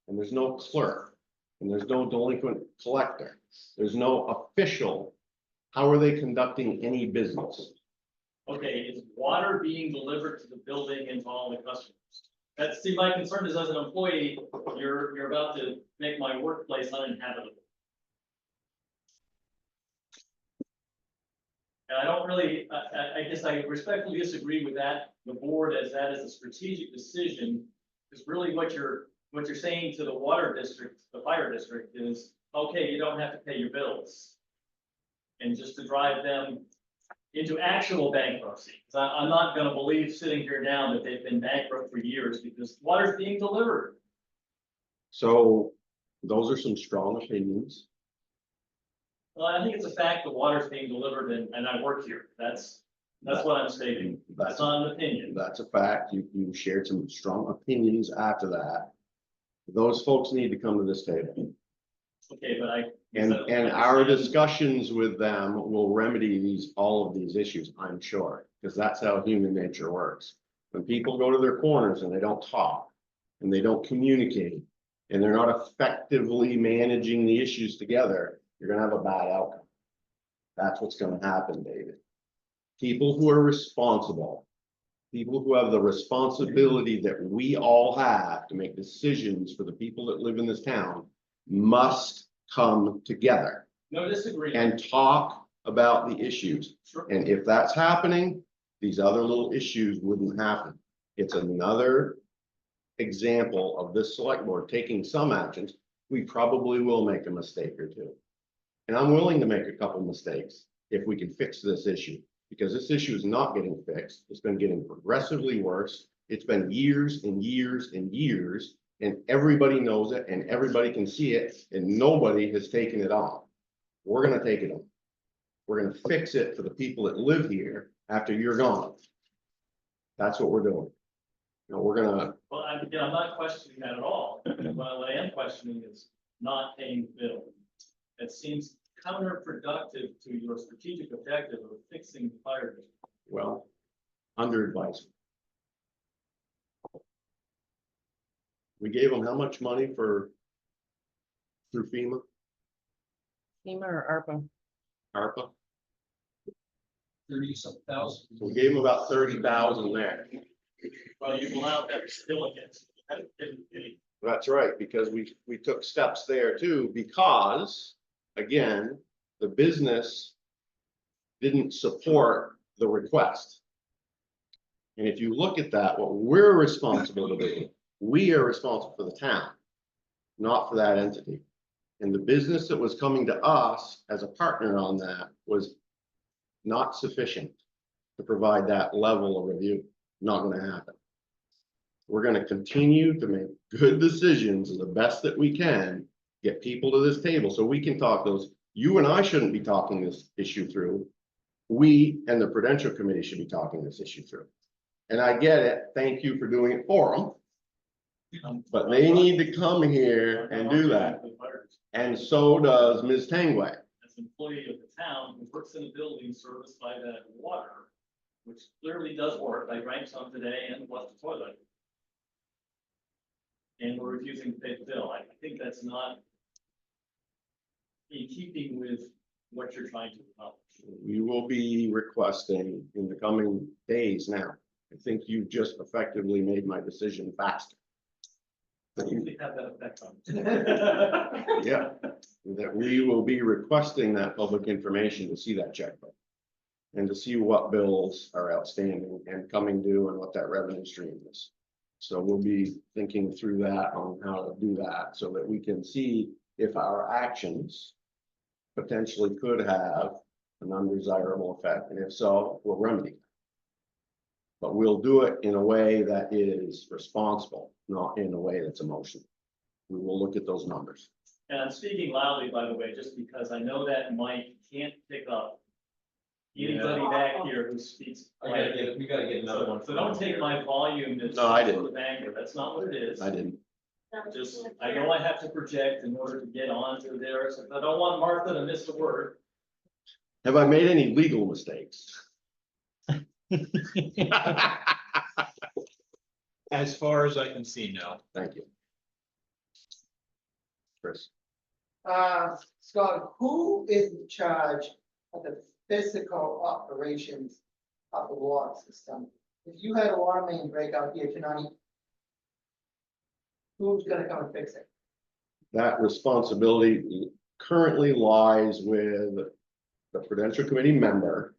and there's no clerk, and there's no delinquent collector, there's no official, how are they conducting any business? Okay, is water being delivered to the building and to all the customers? See, my concern is as an employee, you're about to make my workplace uninhabitable. And I don't really, I guess I respectfully disagree with that, the board, as that is a strategic decision. Is really what you're saying to the water district, the fire district is, okay, you don't have to pay your bills. And just to drive them into actual bankruptcy. 'Cause I'm not gonna believe sitting here now that they've been bankrupt for years because water's being delivered. So those are some strong opinions. Well, I think it's a fact that water's being delivered and I work here. That's what I'm stating. That's not an opinion. That's a fact. You shared some strong opinions after that. Those folks need to come to this table. Okay, but And our discussions with them will remedy all of these issues, I'm sure, because that's how human nature works. When people go to their corners and they don't talk, and they don't communicate, and they're not effectively managing the issues together, you're gonna have a bad outcome. That's what's gonna happen, David. People who are responsible, people who have the responsibility that we all have to make decisions for the people that live in this town, must come together no disagreement. and talk about the issues. Sure. And if that's happening, these other little issues wouldn't happen. It's another example of this select board taking some actions. We probably will make a mistake or two. And I'm willing to make a couple mistakes if we can fix this issue, because this issue is not getting fixed. It's been getting progressively worse. It's been years and years and years, and everybody knows it and everybody can see it, and nobody has taken it on. We're gonna take it on. We're gonna fix it for the people that live here after you're gone. That's what we're doing. You know, we're gonna Well, again, I'm not questioning that at all. What I am questioning is not paying the bill. It seems counterproductive to your strategic objective of fixing the fire district. Well, under advisement. We gave them how much money through FEMA, FEMA or ARPA? ARPA? 30-some thousand. So we gave them about 30,000 there. Well, you've allowed that still against. That's right, because we took steps there too, because, again, the business didn't support the request. And if you look at that, what we're responsible to do, we are responsible for the town, not for that entity. And the business that was coming to us as a partner on that was not sufficient to provide that level of review. Not gonna happen. We're gonna continue to make good decisions the best that we can, get people to this table so we can talk those. You and I shouldn't be talking this issue through. We and the Prudential Committee should be talking this issue through. And I get it. Thank you for doing it for them. But they need to come here and do that. And so does Ms. Tangway. As an employee of the town who works in a building serviced by that water, which clearly does work. I drank some today and flushed the toilet. And we're refusing to pay the bill. I think that's not in keeping with what you're trying to accomplish. We will be requesting in the coming days now. I think you've just effectively made my decision faster. I usually have that effect on. Yeah, that we will be requesting that public information to see that checkbook. And to see what bills are outstanding and coming due and what that revenue stream is. So we'll be thinking through that on how to do that so that we can see if our actions potentially could have an undesirable effect, and if so, we'll remedy. But we'll do it in a way that is responsible, not in a way that's emotional. We will look at those numbers. And I'm speaking loudly, by the way, just because I know that mic can't pick up anybody back here who speaks. We gotta get another one. So don't take my volume as No, I didn't. sort of anger. That's not what it is. I didn't. Just, I know I have to project in order to get onto there, so I don't want Martha to miss a word. Have I made any legal mistakes? As far as I can see, no. Thank you. Chris, Scott, who is in charge of the physical operations of the water system? If you had a water main break out here tonight, who's gonna come and fix it? that responsibility currently lies with the Prudential Committee member,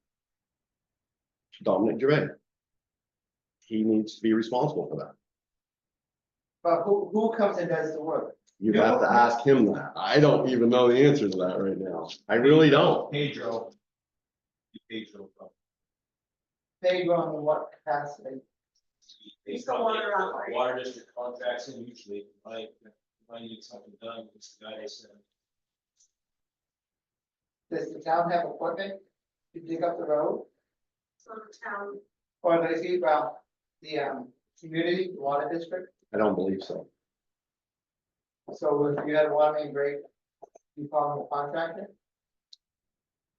Dominic Gervais. He needs to be responsible for that. But who comes and does the work? You have to ask him that. I don't even know the answer to that right now. I really don't. Pedro. Pedro in what capacity? He's the water operator. Water district contracts in usually, if I need something done, it's the guy they send. Does the town have equipment to dig up the road? So the town, Or does he, well, the community, the water district? I don't believe so. So if you had a water main break, you call him a contractor?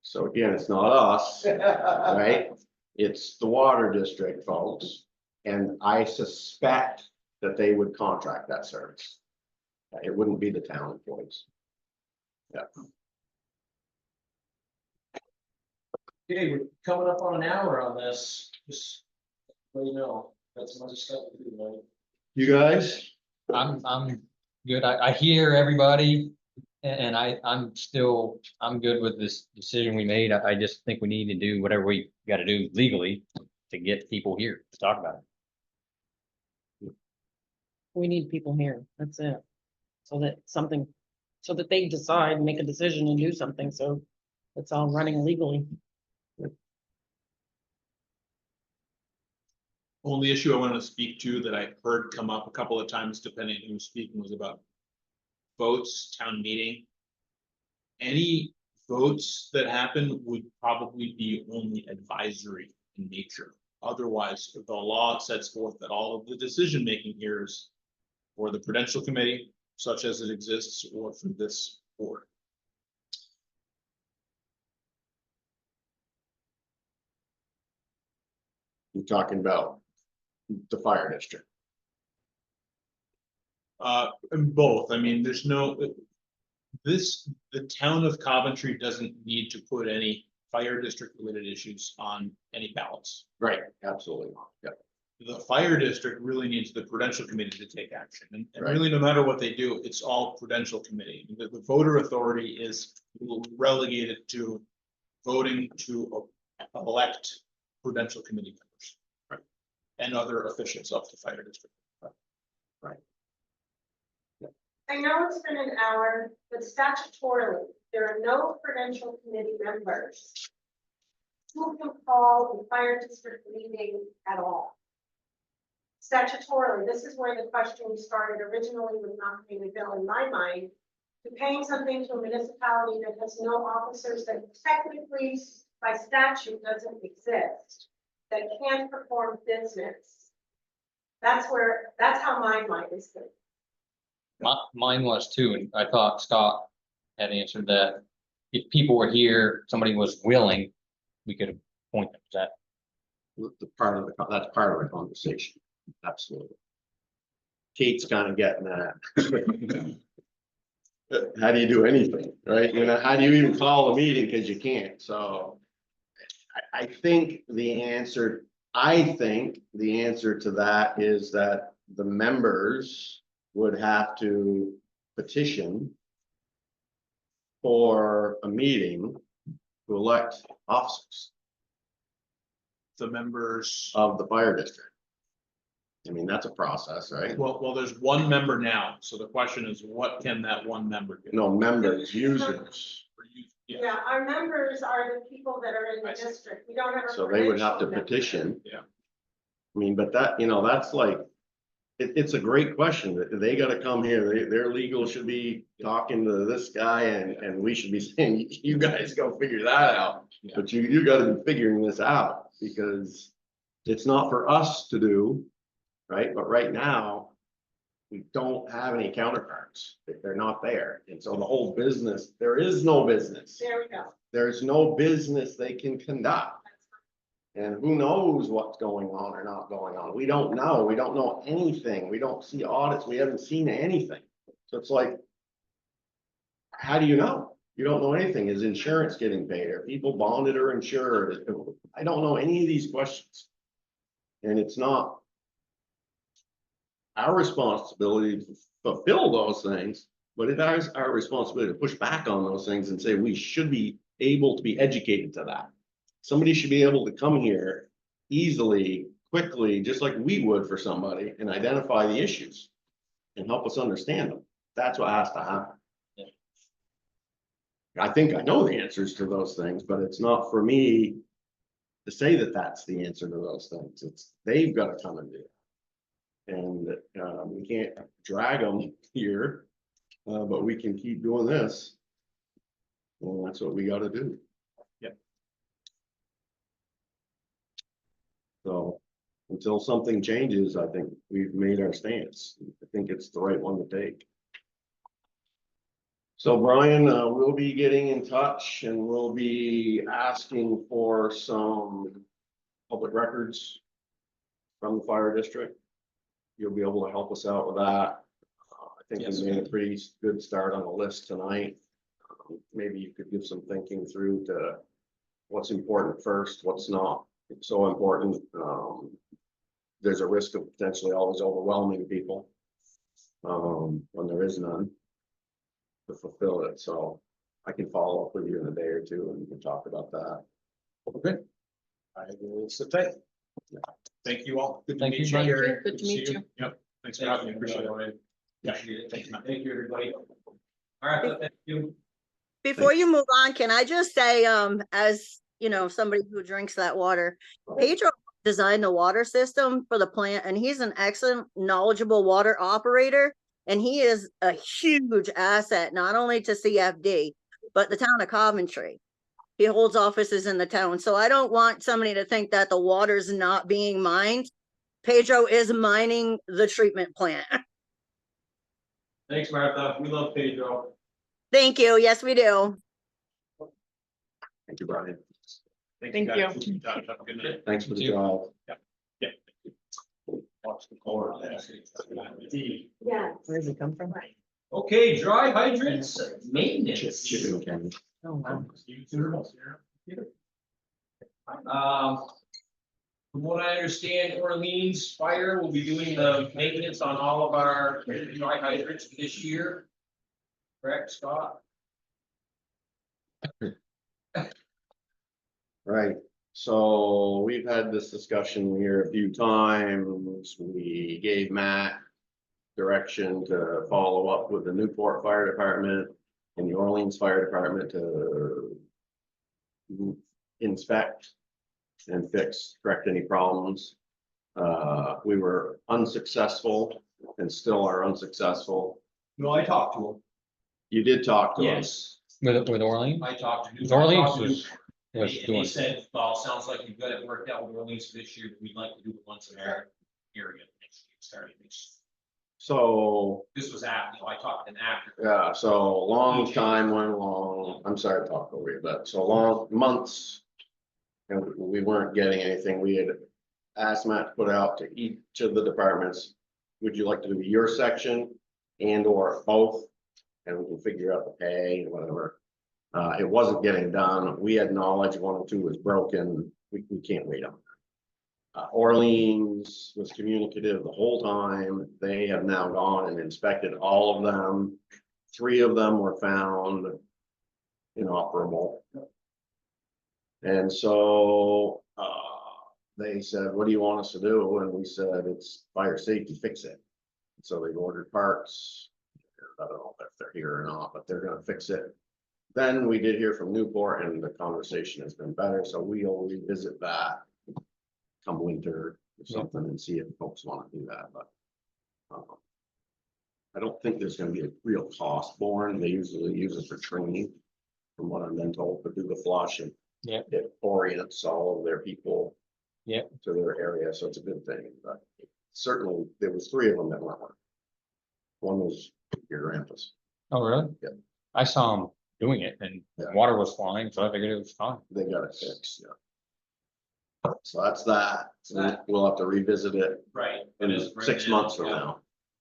So again, it's not us, right? It's the water district folks. And I suspect that they would contract that service. It wouldn't be the town employees. Yeah. Okay, we're coming up on an hour on this, just let you know, got some other stuff to do, right? You guys? I'm good. I hear everybody and I'm good with this decision we made. I just think we need to do whatever we gotta do legally to get people here to talk about it. We need people here, that's it. So that they decide, make a decision and do something, so it's all running legally. Only issue I wanted to speak to that I heard come up a couple of times, depending on who's speaking, was about votes, town meeting. Any votes that happen would probably be only advisory in nature Otherwise, the law sets forth that all of the decision-making here is for the Prudential Committee, such as it exists, or for this board. You're talking about the fire district. And both, I mean, there's no, the town of Coventry doesn't need to put any fire district related issues on any ballots. Right. Absolutely not. Yeah. The fire district really needs the Prudential Committee to take action, and Right. really, no matter what they do, it's all Prudential Committee. The voter authority is relegated to voting to elect Prudential Committee members. Right. And other officials of the fire district. I know it's been an hour, but statutorily, there are no Prudential Committee members who can call a fire district meeting at all. Statutorily, this is where the question started originally with not paying a bill in my mind, to paying something to a municipality that has no officers that technically by statute doesn't exist, that can't perform business. That's how my mind is thinking. Mine was too, and I thought Scott had answered that. If people were here, somebody was willing, we could appoint them. Is that, That's part of the conversation. Absolutely. Kate's kind of getting that. How do you do anything, right? You know, how do you even call a meeting? Because you can't. So I think the answer to that is that the members would have to petition for a meeting to elect officers The members, of the fire district. I mean, that's a process, right? well, there's one member now, so the question is, what can that one member do? No, members, users. Yeah, our members are the people that are in the I see. district. We don't have a. So they would have to Prudential member. petition. Yeah. I mean, but that, that's like, it's a great question. They gotta come here. Their legal should be talking to this guy and we should be saying, you guys go figure that out. Yeah. But you gotta be figuring this out because it's not for us to do, right? But right now, we don't have any counterparts. They're not there. And so the whole business, there is no business. There we go. There's no business they can conduct. And who knows what's going on or not going on? We don't know. We don't know anything. We don't see audits. We haven't seen anything. So it's like, how do you know? You don't know anything. Is insurance getting paid? Are people bonded or insured? I don't know any of these questions. And it's not our responsibility to fulfill those things, but it is our responsibility to push back on those things and say we should be able to be educated to that. Somebody should be able to come here easily, quickly, just like we would for somebody, and identify the issues and help us understand them. That's what has to happen. Yeah. I think I know the answers to those things, but it's not for me to say that that's the answer to those things. It's, they've got to come and do it. And we can't drag them here, but we can keep doing this. And that's what we got to do. So until something changes, I think we've made our stance. I think it's the right one to take. So Brian, we'll be getting in touch and we'll be asking for some public records from the fire district. You'll be able to help us out with that. I think Yes. we made a pretty good start on the list tonight. Maybe you could give some thinking through to what's important first, what's not so important. There's a risk of potentially always overwhelming people when there is none to fulfill it. So I can follow up with you in a day or two and we can talk about that. Okay. I will sit tight. Thank you all. Good to Thank meet you, you. Mike. Gary. Good to see meet you. Yep. Thanks for having me. Appreciate it. Yeah. Thank you, Matt. Thank you, everybody. All right, so thank you. Before you move on, can I just say, as you know, somebody who drinks that water, Pedro designed the water system for the plant and he's an excellent, knowledgeable water operator. And he is a huge asset, not only to CFD, but the town of Coventry. He holds offices in the town, so I don't want somebody to think that the water's not being mined. Pedro is mining the treatment plant. Thanks, Martha. We love Pedro. Thank you. Yes, we do. Thank you, Brian. Thank guys. you. Have a good night. Thanks for the You too. job. Watch the color. Yes. Where does it come from? Okay, dry hydrants, maintenance. Chicken County. Oh, wow. From what I understand, Orleans Fire will be doing the maintenance on all of our dry hydrants this year. Correct, Scott? Right, so we've had this discussion here a few times. We gave Matt direction to follow up with the Newport Fire Department and the Orleans Fire Department to inspect and correct any problems. We were unsuccessful and still are unsuccessful. No, I talked to him. You did talk to us. Yes, With Orleans? I talked to. Orleans was He doing, said, well, sounds like you've got it worked out with Orleans for this year, but we'd like to do it once in our area next year, starting next. So, This was after, I talked to him after. yeah, so long time went along. I'm sorry to talk over you, but so long, months. And we weren't getting anything. We had asked Matt to put out to each of the departments. Would you like to do your section and or both? And we can figure out the pay and whatever. It wasn't getting done. We had knowledge 1 or 2 was broken. We can't wait on that. Orleans was communicative the whole time. They have now gone and inspected all of them. 3 of them were found inoperable. And so, they said, what do you want us to do? And we said, it's fire safety, fix it. So they've ordered parts. I don't know if they're here or not, but they're gonna fix it. Then we did hear from Newport and the conversation has been better, so we'll revisit that come winter or something and see if folks wanna do that, but I don't think there's gonna be a real cost borne. They usually use it for training, from what I've been told, to do the flush and Yeah. it orients all of their people Yeah. to their area, so it's a good thing, but certainly there was 3 of them that weren't working. One was your grandpa's. oh, really? Yeah. I saw him doing it and Yeah. water was flying, so I figured it was fine. They got it fixed, yeah. So that's that. We'll have to revisit it Right. in 6 months from Yeah. now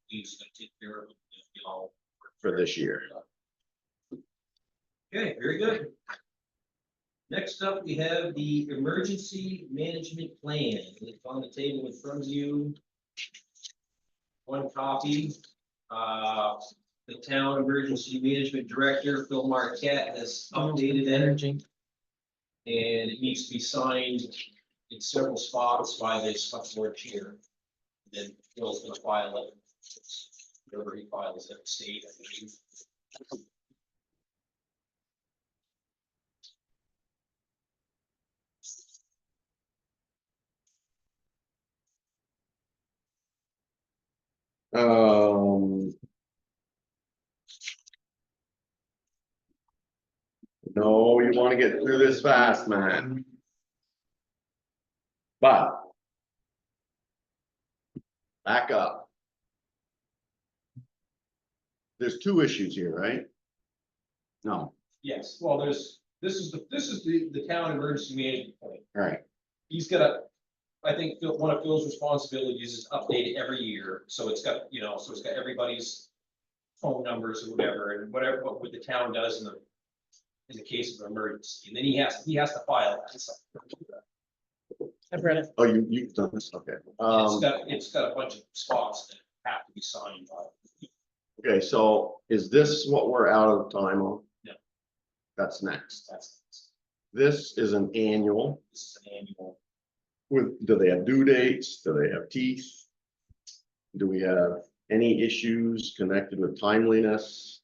He's gonna take care of it, you know. for this year. Okay, very good. Next up, we have the emergency management plan. It's on the table in front of you. 1 copy. The town emergency management director, Phil Marquette, has updated it. Energy. And it needs to be signed in several spots by the select board chair. Then Phil's gonna file it. Wherever he files at the state, I believe. No, you wanna get through this fast, man. But. Back up. There's 2 issues here, right? No, Yes, well, this is the town emergency management plan. all right, He's got I think one of Phil's responsibilities is update it every year, so it's got, so it's got everybody's phone numbers or whatever, and whatever, what the town does in the case of an emergency, and then he has to file that. So, I've read it. oh, you've done this, okay. it's got a bunch of spots that have to be signed by. Okay, so is this what we're out of time on? No. That's next. That's, This is an annual. this is an annual. Do they have due dates? Do they have teeth? Do we have any issues connected with timeliness?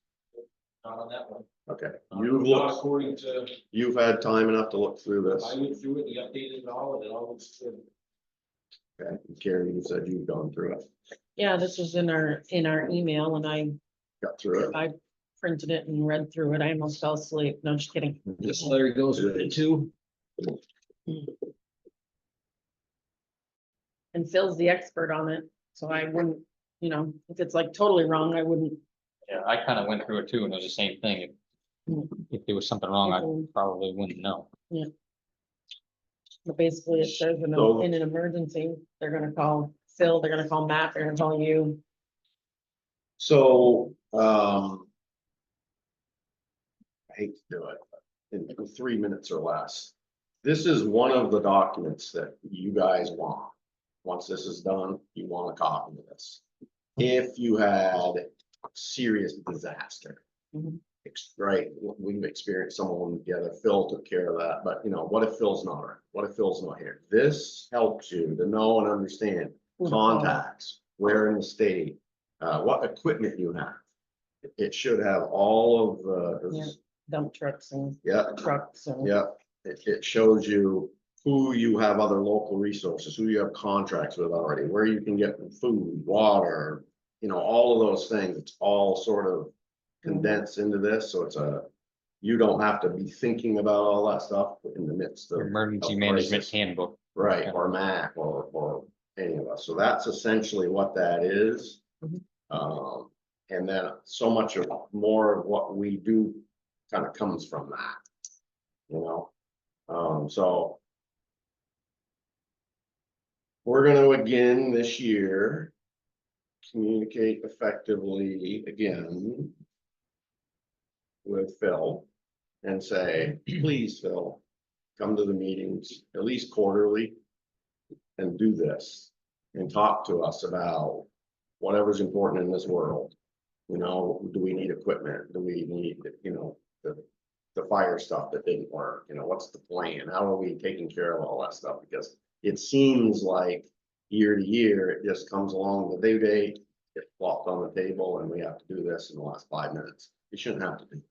Not on that one. Okay, Not according to, you've had time enough to look through I this. went through it, he updated it all, and it all looks good. Okay, Carrie, you said you've gone through it, Yeah, this was in our email and I got through it. printed it and read through it. I almost fell asleep. No, just kidding. This letter goes with it too. And Phil's the expert on it, so I wouldn't, if it's like totally wrong, I wouldn't. Yeah, I kind of went through it too, and it was the same thing. If there was something wrong, I probably wouldn't know. But basically, it says So- in an emergency, they're gonna call Phil, they're gonna call Matt, they're gonna call you. So, I hate to do it, but in 3 minutes or less. This is one of the documents that you guys want. Once this is done, you want a copy of this. If you had a serious disaster. Mhm. Right, we've experienced some of them together. Phil took care of that, but what if Phil's not around? What if Phil's not here? This helps you to know and understand Who to call. contacts, where in the state, what equipment you have. It should have all of the, Dump trucks and yeah, trucks and. yeah, it shows you who you have other local resources, who you have contracts with already, where you can get food, water, all of those things. It's all sort of condensed into this, so you don't have to be thinking about all that stuff in the midst of. Emergency of management crisis. handbook. Right, or Mac or any of us. So that's essentially what that is. Mhm. And then so much of more of what we do kind of comes from that. So we're gonna again this year communicate effectively again with Phil and say, please, Phil, come to the meetings at least quarterly and do this and talk to us about whatever's important in this world. Do we need equipment? Do we need, the fire stuff that didn't work? What's the plan? How are we taking care of all that stuff? Because it seems like year to year, it just comes along the due date, gets plopped on the table, and we have to do this in the last 5 minutes. You shouldn't have to do.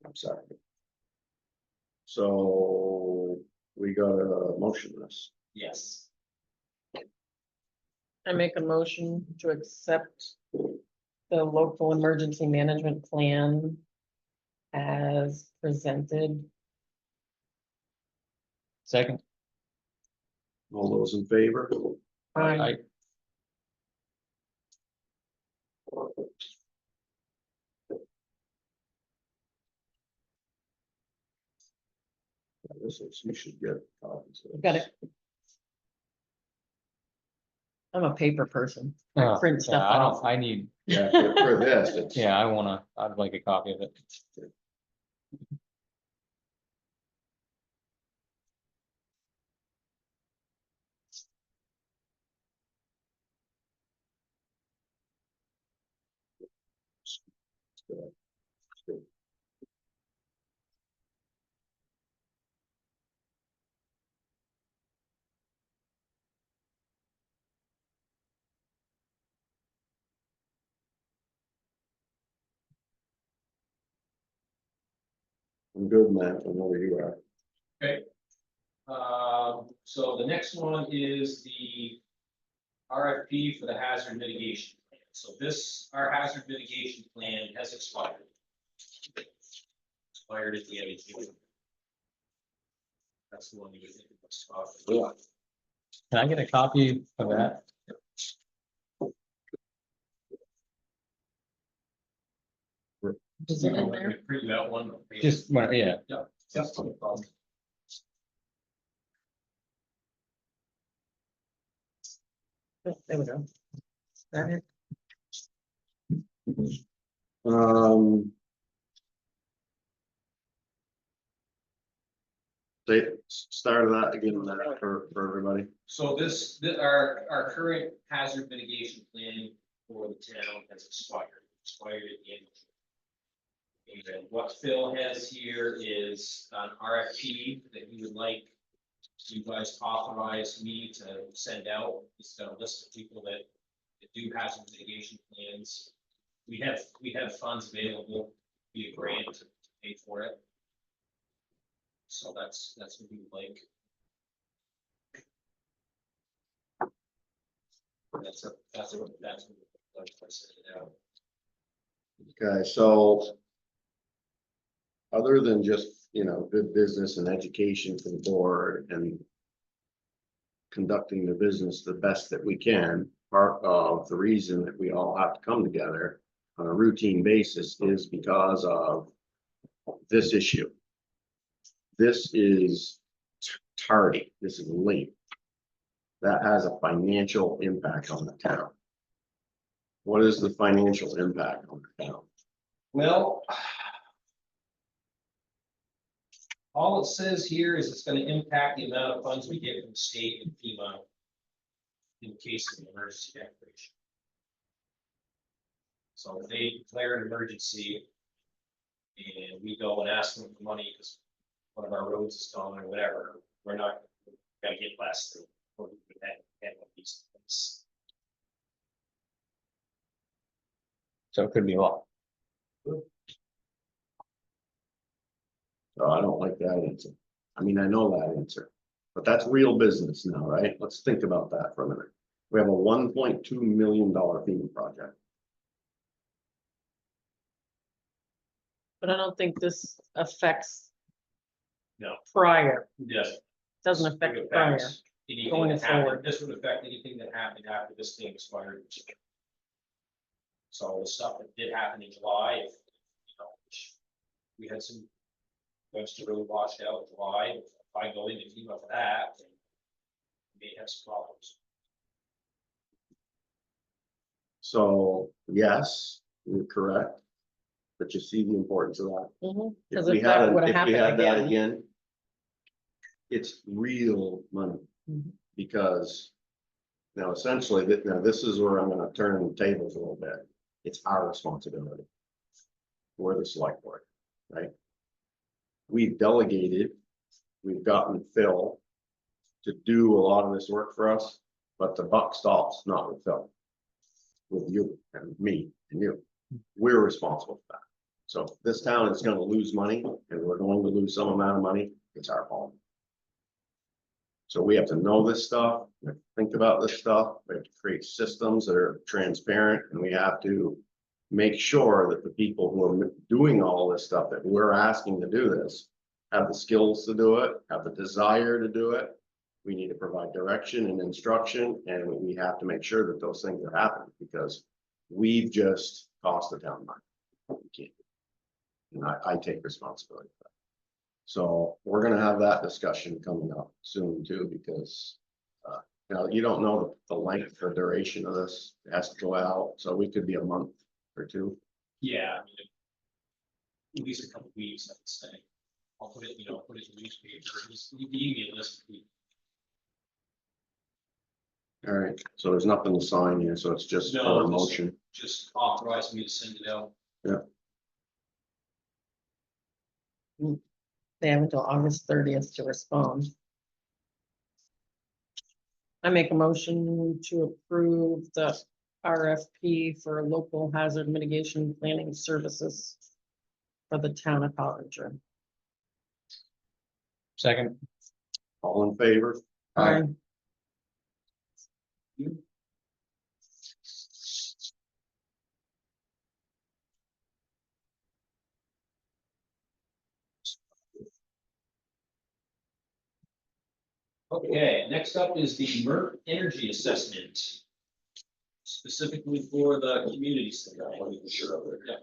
I'm sorry. So we got a motion this. Yes. I make a motion to accept the local emergency management plan as presented. Second. All those in favor? Aye. This is, you should get copies. of this. Got it. I'm a paper person. I print stuff I off. don't, I need, Yeah, for this, it's. yeah, I'd like a copy of it. I'm good, man, from where you are. Okay. So the next one is the RFP for the hazard mitigation plan. So our hazard mitigation plan has expired. Expired at the end of June. That's the one you think about. Yeah. Can I get a copy of that? Is it in there? Print you out one. Just, well, yeah, Yeah. That's no problem. There we go. Got it. Start of that again for everybody. So our current hazard mitigation plan for the town has expired at the end of June. And what Phil has here is an RFP that he would like you guys to authorize me to send out. It's got a list of people that do hazard mitigation plans. We have funds available via grant to pay for it. So that's what we would like. That's what. Like I said, now. Okay, so. Other than just, good business and education for the board and. Conducting the business the best that we can, part of the reason that we all have to come together. On a routine basis is because of this issue. This is tardy, this is late. That has a financial impact on the town. What is the financial impact on the town? Well. All it says here is it's gonna impact the amount of funds we get from the state and FEMA. In case of an emergency declaration. So if they declare an emergency. And we go and ask them for money because one of our roads is gone or whatever, we're not gonna get less than what we would have one of these things. So it could be a lot. So I don't like that answer. I mean, I know that answer, but that's real business now, right? Let's think about that for a minute. We have a $1.2 million FEMA project. But I don't think this affects No. prior, Yes. doesn't affect prior. Anything going that happened, forward. this would affect anything that happened after this thing expired. So the stuff that did happen in July, if, we had some. Webster Road washed out in July, if I go into FEMA for that, then we may have some problems. So yes, you're correct. But you see the importance of that. Mhm, If 'cause we if that had, would've if we happened had that again. again. It's real money. Mhm. Because. Now essentially, now this is where I'm gonna turn the tables a little bit. It's our responsibility. We're the select board, right? We've delegated, we've gotten Phil. To do a lot of this work for us, but the buck stops not with Phil. With you and me and you. We're responsible for that. So if this town is gonna lose money and we're going to lose some amount of money, it's our fault. So we have to know this stuff, we have to think about this stuff, we have to create systems that are transparent, and we have to. Make sure that the people who are doing all this stuff that we're asking to do this. Have the skills to do it, have the desire to do it. We need to provide direction and instruction, and we have to make sure that those things are happening, because. We've just cost the town money. We can't. And I take responsibility for that. So we're gonna have that discussion coming up soon too, because. Now, you don't know the length or duration of this, it has to go out, so we could be a month or two. Yeah, I mean. At least a couple weeks, I would say. I'll put it, put it in the newspaper, just leave me a list. All right, so there's nothing to sign here, so it's just No, for a just- motion. Just authorize me to send it out. They have until August 30th to respond. I make a motion to approve the RFP for local hazard mitigation planning services for the town of Coventry. Second. All in favor? Aye. Okay, next up is the MERP energy assessment. Specifically for the community center. Yeah.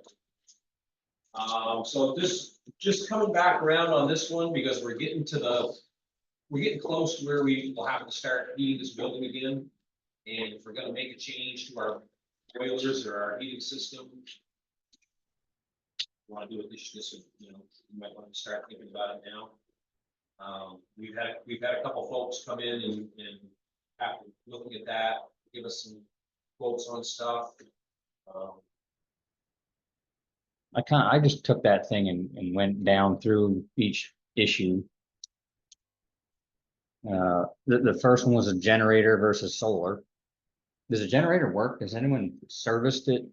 So this, just coming back around on this one, because we're getting close to where we will have to start heating this building again. And if we're gonna make a change to our boilers or our heating system. Want to do it this, you might want to start thinking about it now. We've had a couple folks come in and after looking at that, give us some quotes on stuff. I just took that thing and went down through each issue. The first one was a generator versus solar. Does a generator work? Has anyone serviced it?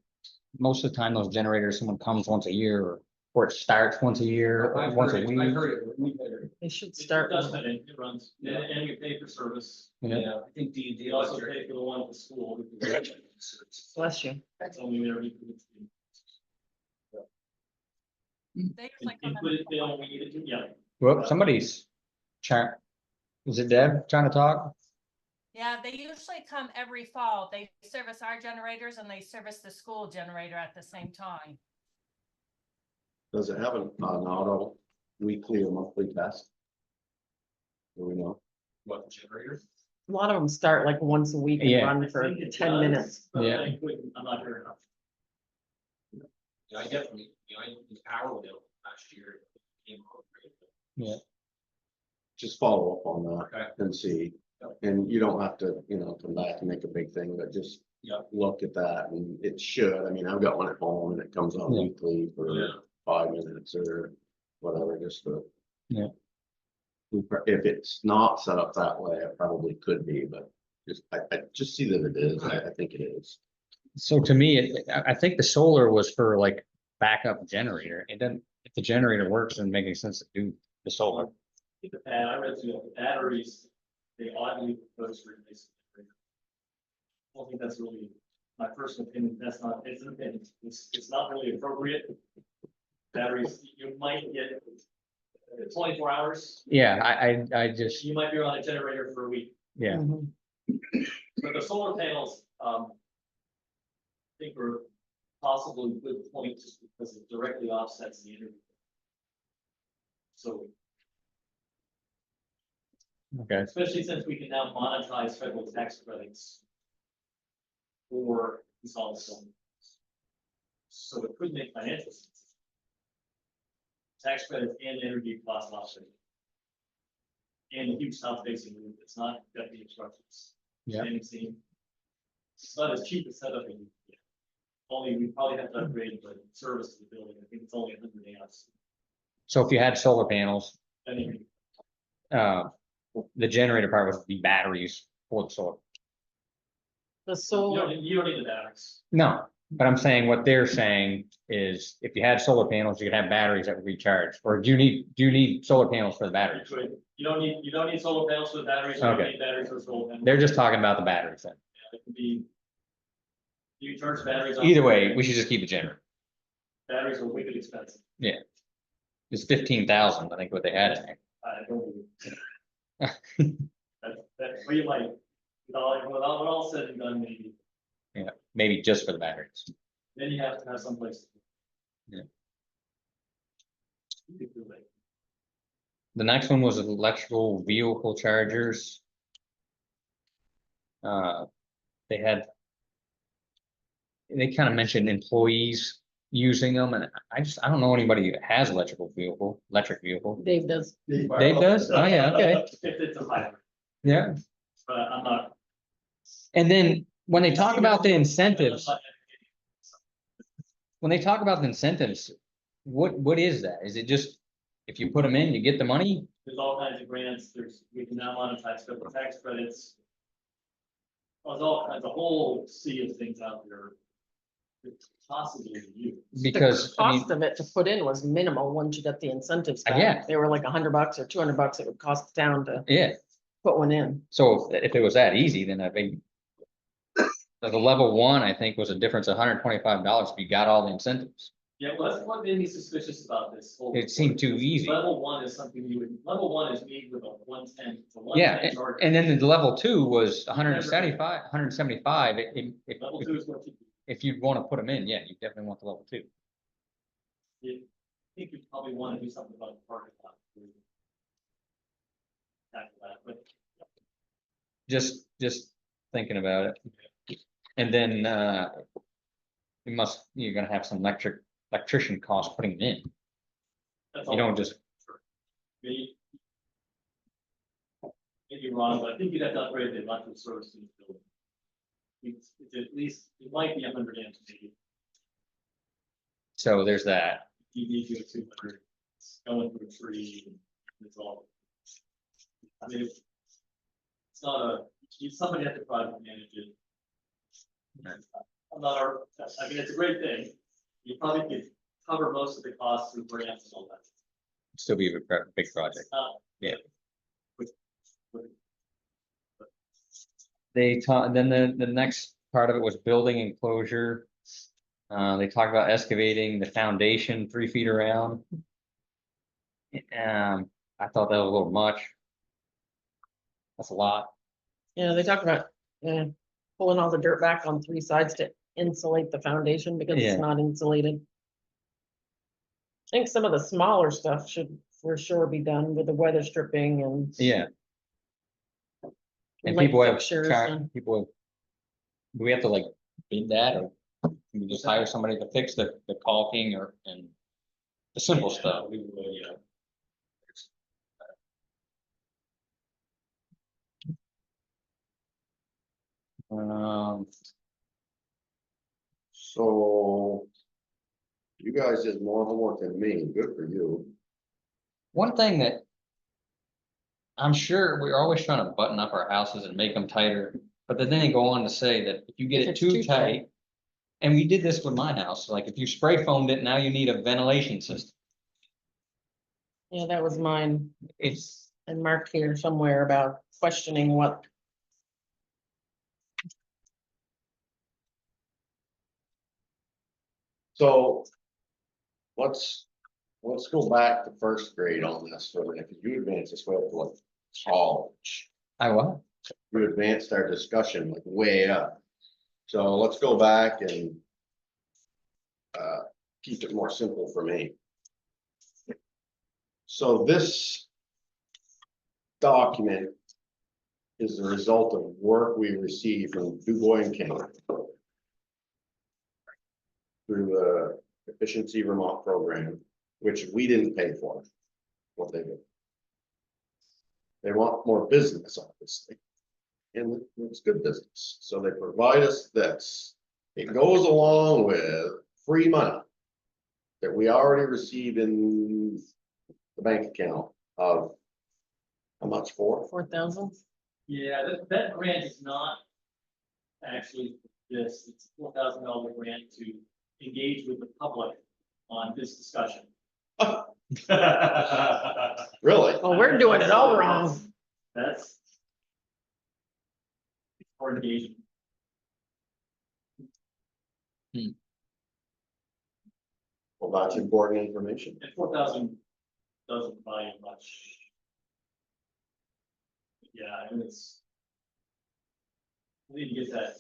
Most of the time, those generators, someone comes once a year or Or it starts once a year, or I've once heard a it, week? I've heard it, we've heard it. They should It start. does, and it runs, and you pay for service. Yeah. Yeah, I think D and D You also electric. pay for the one at the school. Because Bless you. It's only there. They usually come Include it, every they only need it, yeah. Well, somebody's trying, is it Deb trying to talk? Yeah, they usually come every fall. They service our generators and they service the school generator at the same time. Does it have an auto weekly or monthly test? Do we know? What, the generator? A lot of them start like once a week and Yeah. run I for think it 10 does, minutes. but Yeah. I'm not sure enough. Yeah, I definitely, I used power bill last year. Came out great. Just follow up on Okay. that and see. And you don't have to, come back and make a big thing, but just Yeah. look at that and it should. I mean, I've got one at home and it comes on Yeah. weekly for Yeah. 5 minutes or whatever, just to. Yeah. If it's not set up that way, it probably could be, but I just see that it is. I think it is. So to me, I think the solar was for like backup generator. It doesn't, if the generator works, doesn't make any sense to do the solar. I read through the batteries, they oddly propose to replace. the generator. I don't think that's really, my personal opinion, that's not, it's an opinion, it's not really appropriate. Batteries, you might get 24 hours, Yeah, I just, you might be on a generator for a week, yeah, Mhm. but the solar panels, I think are possibly a good point just because it directly offsets the energy. So okay. especially since we can now monetize federal tax credits for installed solar. So it could make financial sense. Tax credits and energy cost offset. And a huge south facing roof, it's not got the obstructions. Yeah. Standing seam. It's not as cheap a setup as you get. Only we probably have to upgrade the service to the building, I think it's only 100 amps. So if you had solar panels, Anyway, the generator part would be batteries for the solar. The you solar, you don't need the batteries. No, but I'm saying what they're saying is if you had solar panels, you could have batteries that would recharge. Or do you need solar panels for the batteries? You don't need solar panels for the batteries, you don't Okay. need batteries for solar panels. They're just talking about the batteries then. Yeah, it can be. You charge batteries. on- Either way, we should just keep a generator. Batteries are wicked expensive. It's 15,000, I think what they had in there. I don't. That, we like, with all said and done, maybe, Maybe just for the batteries. then you have to have someplace. Yeah. You could do it. The next one was electrical vehicle chargers. They kind of mentioned employees using them, and I don't know anybody that has electric vehicle. Dave does. Dave does? Oh, yeah, okay. If it's a hybrid, Yeah, but I'm not. and then when they talk about the incentives, what is that? Is it just, if you put them in, you get the money? There's all kinds of grants, we can now monetize federal tax credits. There's all kinds, a whole sea of things out there. It's possibly to use. Because, The I mean, cost of it to put in was minimal once you got the incentives back. Yeah. They were like $100 or $200 it would cost the town to yeah, put one in. so if it was that easy, then I think the level one, I think, was a difference of $125 if you got all the incentives. Yeah, well, that's what made me suspicious about this. whole- It seemed too easy. Level one is something level one is made with a 110, it's a Yeah, 110 charger. and then the level two was 175, Level two is what you, if you'd want to put them in, yeah, you definitely want the level two. I think you probably want to do something about the parking lot. Tackle that, but Just thinking about it. And then, you're gonna have some electrician costs putting it in. that's You all. don't just, Maybe you're wrong, but I think you'd have to upgrade the electrical service in the building. It's at least, it might be 100 amps maybe. so there's that. You need to go 200, it's going through a tree, and it's all. I mean, it's not somebody has to private manage it. I'm not, I mean, it's a great thing. You probably could cover most of the costs through grants and all that. Still be a big project. Uh, They taught, then the next part of it was building enclosure. They talked about excavating the foundation 3 feet around. I thought that was a little much. That's a lot. Yeah, they talked about, pulling all the dirt back on 3 sides to insulate the foundation because Yeah. it's not insulated. I think some of the smaller stuff should for sure be done with the weather stripping and. Yeah. And light people have, fixtures and- people have, do we have to like bid that or can we just hire somebody to fix the caulking or, and the simple stuff? We will, yeah. Um, So you guys did more homework than me. Good for you. one thing that I'm sure we're always trying to button up our houses and make them tighter, but then they go on to say that if you get If it it's too too tight. And we did this with my house, like if you spray foamed it, now you need a ventilation system. Yeah, that was mine. It's, And marked here somewhere about questioning what. So let's go back to first grade on this for a minute, because you advanced this way up to like college. I what? You advanced our discussion like way up. So let's go back and keep it more simple for me. So this document is the result of work we received from DuBois and King through the Efficiency Vermont program, which we didn't pay for. What they did. They want more business, obviously. And it's good business. So they provide us this. It goes along with free money that we already received in the bank account of how much for? 4,000. Yeah, that grant is not actually this, it's $4,000 grant to engage with the public on this discussion. Really? Well, we're doing it all wrong. That's for engagement. Well, that's important information. And 4,000 doesn't buy you much. Yeah, and it's. We need to get that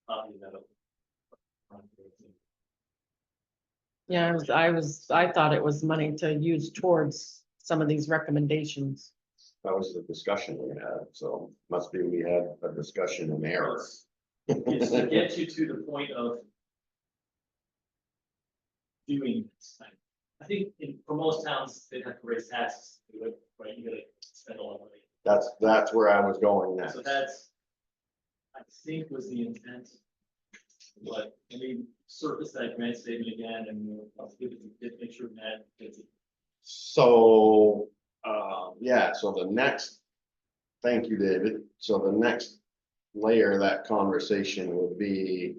copy of that. Yeah, I thought it was money to use towards some of these recommendations. That was the discussion we had, so must be we had a discussion in error. It's to get you to the point of doing this. I think for most towns, they'd have to raise taxes to do it, right? You gotta spend a lot of money. That's where I was going next. So that's, I think was the intent. But let me surface that grant statement again and I'll give it to, make sure Matt gets it. So, yeah, so the next, thank you, David. So the next layer of that conversation would be,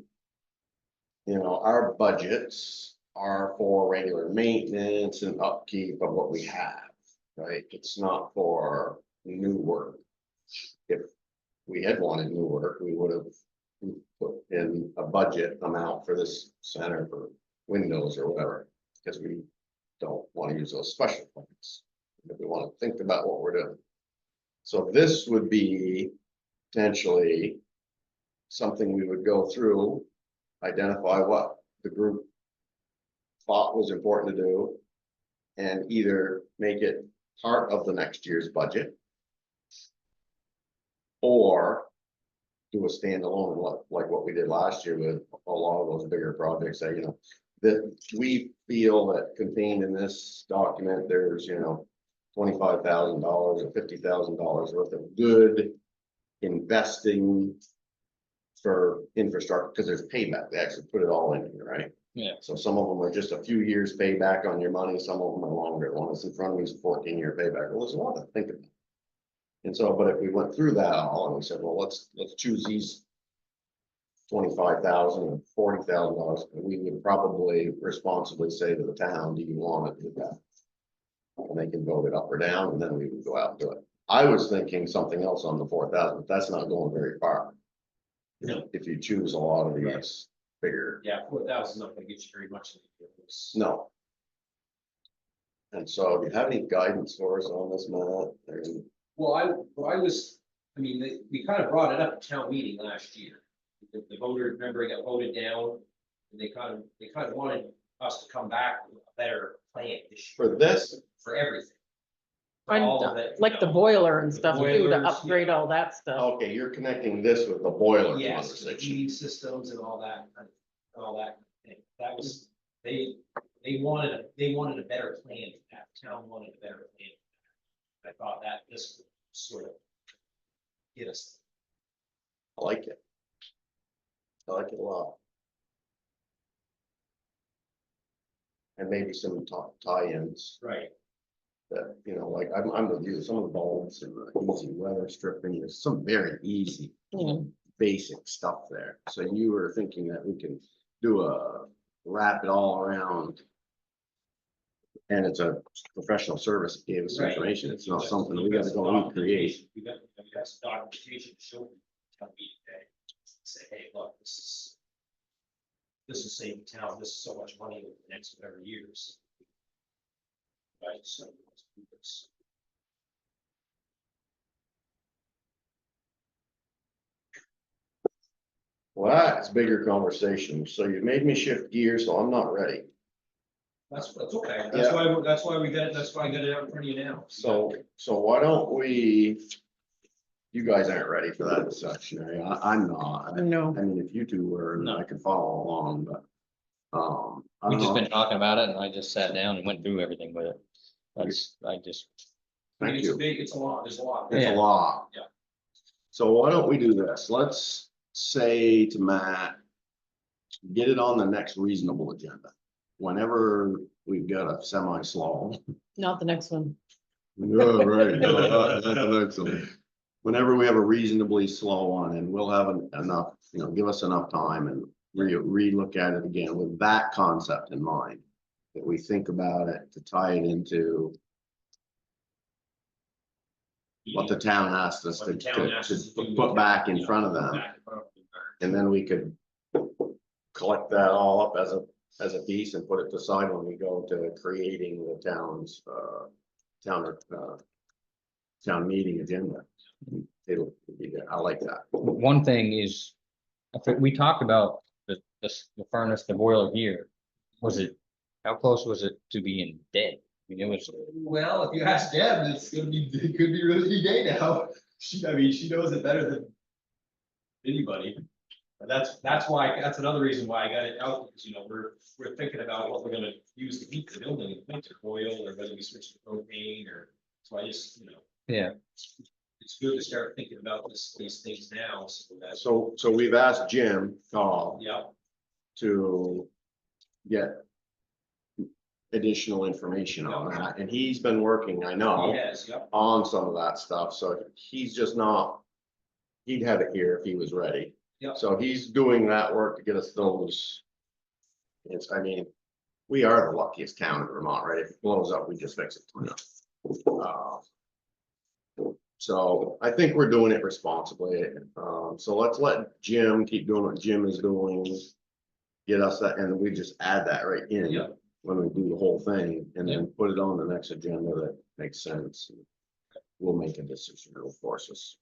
you know, our budgets are for regular maintenance and upkeep of what we have, right? It's not for new work. If we had wanted new work, we would have put in a budget amount for this center for windows or whatever, because we don't want to use those special funds. If we want to think about what we're doing. So this would be potentially something we would go through, identify what the group thought was important to do, and either make it part of the next year's budget or do a standalone, like what we did last year with a lot of those bigger projects that, you know, that we feel that contained in this document, there's, you know, $25,000 or $50,000 worth of good investing for infrastructure, because there's payback. They actually put it all in here, right? Yeah. So some of them are just a few years payback on your money, some of them are longer. The one that's in front of me is a 14-year payback. Well, there's a lot to think about. And so, but if we went through that all and we said, well, let's choose these $25,000 or $40,000, we would probably responsibly say to the town, do you want to do that? And they can vote it up or down, and then we would go out and do it. I was thinking something else on the 4,000, but that's not going very far. No. If you choose a lot of these bigger, Yeah, 4,000 is not gonna get you very much. no. And so, do you have any guidance for us on this, Matt? Well, I mean, we kind of brought it up at town meeting last year. The voter, remember, it got voted down, and they kind of wanted us to come back with a better plan this year For this, for everything. And, All of it, you like the know. boiler and The stuff too, to boilers, upgrade yeah. all that stuff. okay, you're connecting this with the boiler Yes, the conversation. heating systems and all that, thing. That was, they wanted a better plan for that, the town wanted a better plan. For that. I thought that this would sort of get us. I like it. I like it a lot. And maybe some tie-ins. Right. That, you know, like I'm with you, some of the bulbs and the easy weather stripping, there's some very easy, Yeah. basic stuff there. So you were thinking that we can wrap it all around. And it's a professional service that gave us Right. information. It's not something we We've got gotta some go recreate. documentation. We got some documentation to show them, town meeting day. Say, hey, look, this is saving town, this is so much money over the next whatever years. Right, so. let's do this. Well, that's bigger conversation. So you made me shift gears, so I'm not ready. That's okay, Yeah. that's why we got it, that's why I got it out in front of you now. So why don't we? You guys aren't ready for that sectionary. I'm not. No, I mean, if you two were, then I could follow along, but. I We don't just know. been talking about it and I just sat down and went through everything with it. I just, I mean, Thank it's you. big, it's a lot, there's a lot. It's a Yeah. lot. Yeah. So why don't we do this? Let's say to Matt, get it on the next reasonable agenda. Whenever we've got a semi-slow. not the next one. Yeah, right. That's the next one. Whenever we have a reasonably slow one, and we'll have enough, give us enough time and re-look at it again with that concept in mind. That we think about it to tie it into what the town asked us What to the town asked us to do. put back in Yeah, front of put them. back in front of them. And then we could collect that all up as a piece and put it aside when we go to creating the town's, town meeting agenda. It'll be there. I like that. one thing is, I think we talked about the furnace, the boiler here. How close was it to being dead? I mean, it was, Well, if you ask Deb, it could be really gay now. She knows it better than anybody. But that's another reason why I got it out, because, we're thinking about what we're gonna use to heat the building in winter, oil, or whether we switch to propane, or, so I just, yeah, it's good to start thinking about these things now, so that. So we've asked Jim, Yeah, to get additional information on that, and he's been working, I know, yes, yep, on some of that stuff, so he's just not, he'd have it here if he was ready. Yep. So he's doing that work to get us those. We are the luckiest town in Vermont, right? If it blows up, we just fix it. So I think we're doing it responsibly. So let's let Jim keep doing what Jim is doing. Get us that, and we just add that right in. Yeah. When we do the whole thing, and then put it on the next agenda that makes sense. We'll make a decision, it'll force us,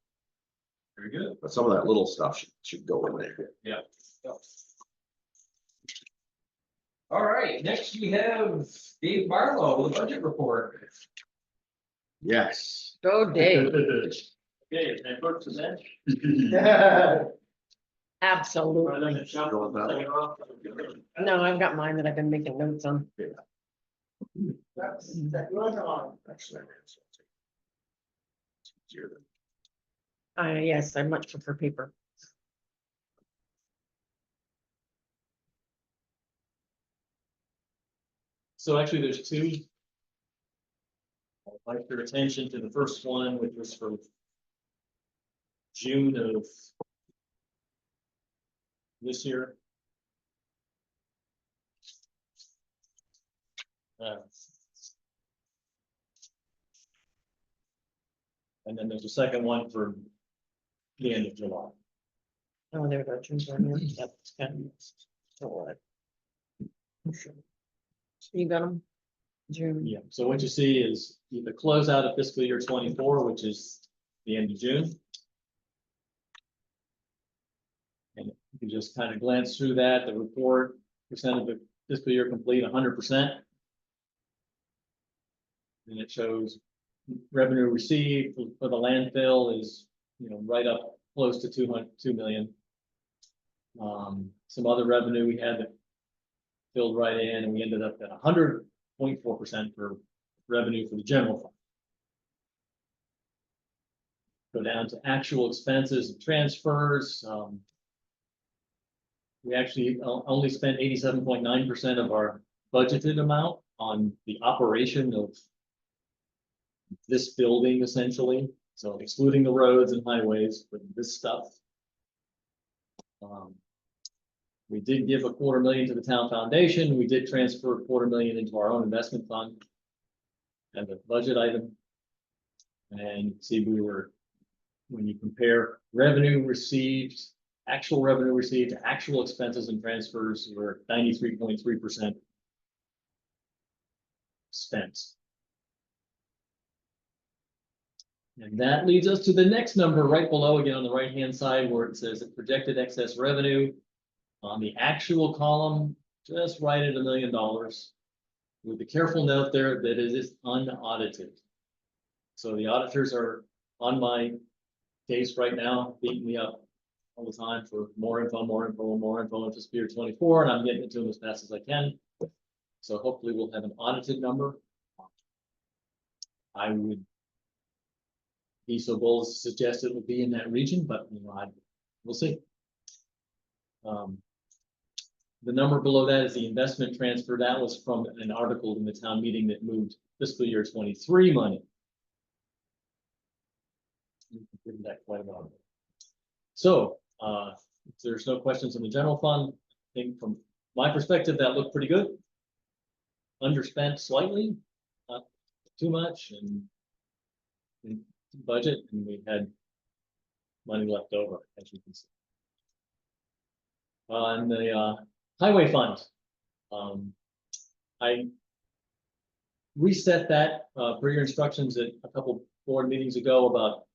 very good. but some of that little stuff should go in there. Yeah. All right, next we have Dave Barlow with the budget report. Yes. Go Dave, Okay, and first to that. absolutely. Go with that. No, I've got mine that I've been making notes on. That's going on. Actually, it's easier than- Yes, I much prefer paper. So actually, there's two. I'd like your attention to the first one, which was from June of this year. And then there's a second one for the end of July. Oh, there we go. June 30th. Yep, it's got it. So what? You got them? June. Yeah, so what you see is the closeout of fiscal year 24, which is the end of June. And you can just kind of glance through that, the report, percent of the fiscal year complete, 100%. And it shows revenue received for the landfill is, right up close to 2 million. Some other revenue we had that filled right in, and we ended up at 100.4% for revenue for the general fund. Go down to actual expenses and transfers. We actually only spent 87.9% of our budgeted amount on the operation of this building essentially. So excluding the roads and highways, but this stuff. We did give $250,000 to the town foundation. We did transfer $250,000 into our own investment fund and a budget item. And you can see when you compare revenue received, actual revenue received to actual expenses and transfers, we're 93.3% spent. And that leads us to the next number right below, again on the right-hand side, where it says that projected excess revenue. On the actual column, just right at $1 million, with the careful note there that it is unaudited. So the auditors are on my case right now, beating me up all the time for more info in fiscal year 24, and I'm getting it to them as fast as I can. So hopefully we'll have an audited number. I would be so bold as to suggest it will be in that region, but we'll see. The number below that is the investment transfer. That was from an article in the town meeting that moved fiscal year 23 money. Given that quite a while. So if there's no questions in the general fund, I think from my perspective, that looked pretty good. Underspent slightly, not too much, and budget, and we had money left over, as you can see. On the highway fund, I reset that per your instructions at a couple board meetings ago about,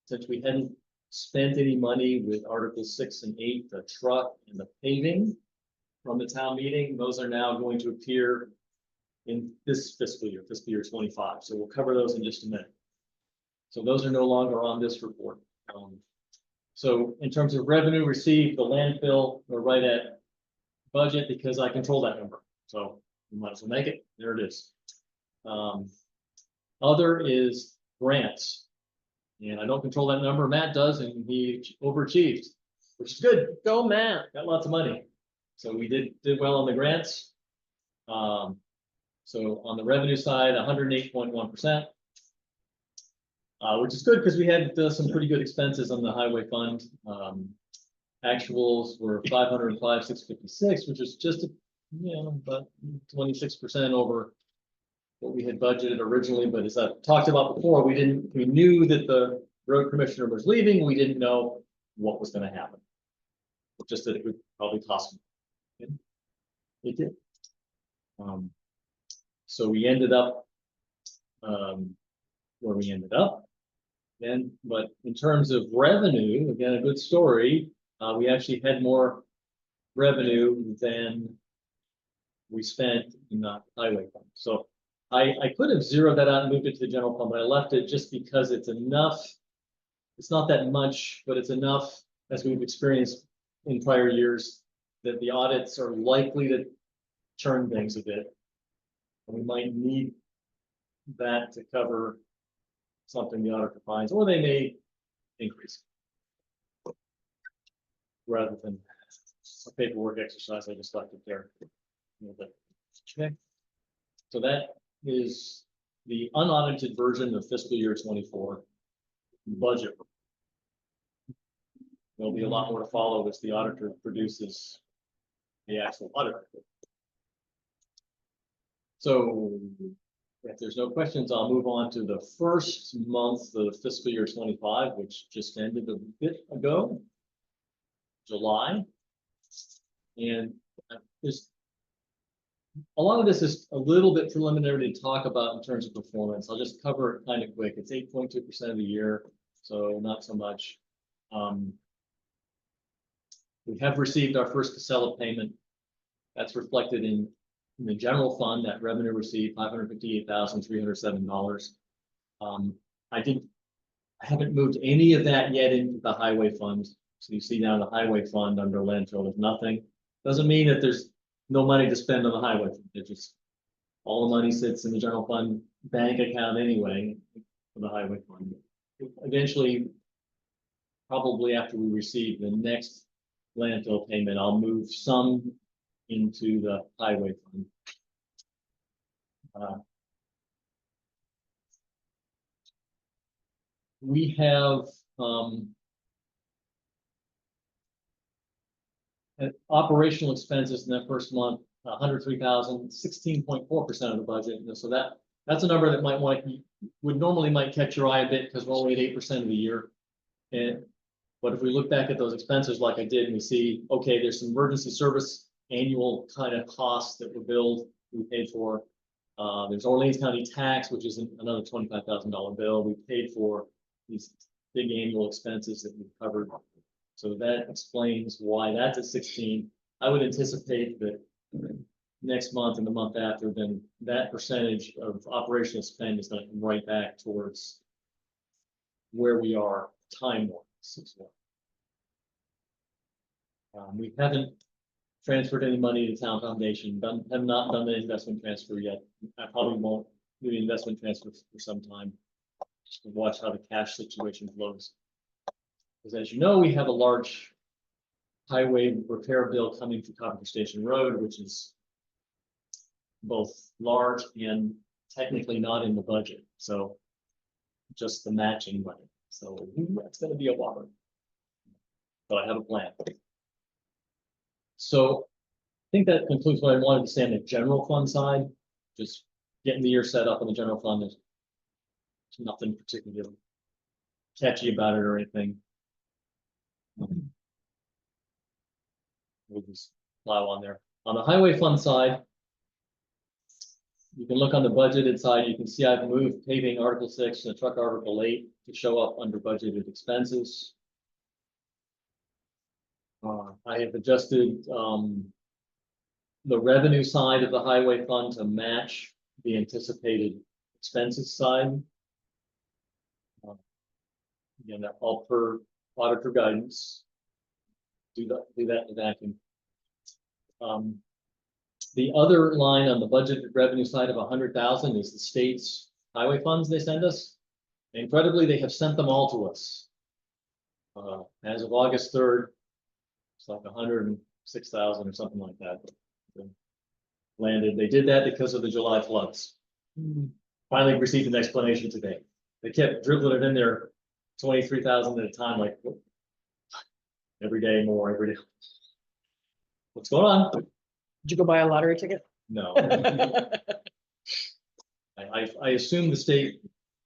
since we hadn't spent any money with Articles 6 and 8, the truck and the paving from the town meeting, those are now going to appear in this fiscal year 25. So we'll cover those in just a minute. So those are no longer on this report. So in terms of revenue received, the landfill, we're right at budget because I control that number. So you might as well make it. There it is. Other is grants. And I don't control that number. Matt does, and he overachieved, which is good. Go, Matt. Got lots of money. So we did well on the grants. So on the revenue side, 108.1%. Which is good because we had some pretty good expenses on the highway fund. Actuals were 505,656, which is just about 26% over what we had budgeted originally. But as I've talked about before, we knew that the road commissioner was leaving. We didn't know what was going to happen. Just that it would probably cost me. It did. So we ended up where we ended up. But in terms of revenue, again, a good story. We actually had more revenue than we spent in the highway fund. So I could have zeroed that out and moved it to the general fund, but I left it just because it's enough. It's not that much, but it's enough, as we've experienced in prior years, that the audits are likely to churn things a bit. And we might need that to cover something the auditor finds, or they may increase. Rather than a paperwork exercise, I just left it there. Okay. So that is the unaudited version of fiscal year 24 budget. There'll be a lot more to follow as the auditor produces the actual audit. So if there's no questions, I'll move on to the first month of fiscal year 25, which just ended a bit ago, July. And there's a lot of this is a little bit preliminary to talk about in terms of performance. I'll just cover it kind of quick. It's 8.2% of the year, so not so much. We have received our first Casella payment. That's reflected in the general fund, that revenue received $558,307. I haven't moved any of that yet into the highway fund. So you see down the highway fund under landfill, there's nothing. Doesn't mean that there's no money to spend on the highway. It's just all the money sits in the general fund bank account anyway for the highway fund. Eventually, probably after we receive the next landfill payment, I'll move some into the highway fund. We have operational expenses in that first month, 103,000, 16.4% of the budget. And so that's a number that would normally might catch your eye a bit because we're only at 8% of the year. But if we look back at those expenses like I did, and we see, okay, there's some emergency service annual kind of costs that were billed, we paid for. There's Orleans County tax, which is another $25,000 bill. We paid for these big annual expenses that we covered. So that explains why that's at 16. I would anticipate that next month and the month after, then that percentage of operational spend is going to come right back towards where we are time-wise as well. We haven't transferred any money to town foundation, have not done the investment transfer yet. I probably won't do the investment transfer for some time. Just to watch how the cash situation flows. Because as you know, we have a large highway repair bill coming to Coventry Station Road, which is both large and technically not in the budget. So just the matching money. So that's going to be a while. But I have a plan. So I think that concludes what I wanted to say on the general fund side. Just getting the year set up on the general fund. There's nothing particularly catchy about it or anything. We'll just plow on there. On the highway fund side, you can look on the budgeted side. You can see I've moved paving Article 6 and truck Article 8 to show up under budgeted expenses. I have adjusted the revenue side of the highway fund to match the anticipated expenses side. Again, that all per auditor guidance. Do that in the vacuum. The other line on the budgeted revenue side of 100,000 is the state's highway funds they send us. Incredibly, they have sent them all to us. As of August 3rd, it's like 106,000 or something like that. Landed. They did that because of the July floods. Finally received an explanation today. They kept dribbling it in there 23,000 at a time, like every day more, every day. What's going on? Did you go buy a lottery ticket? No. I assume the state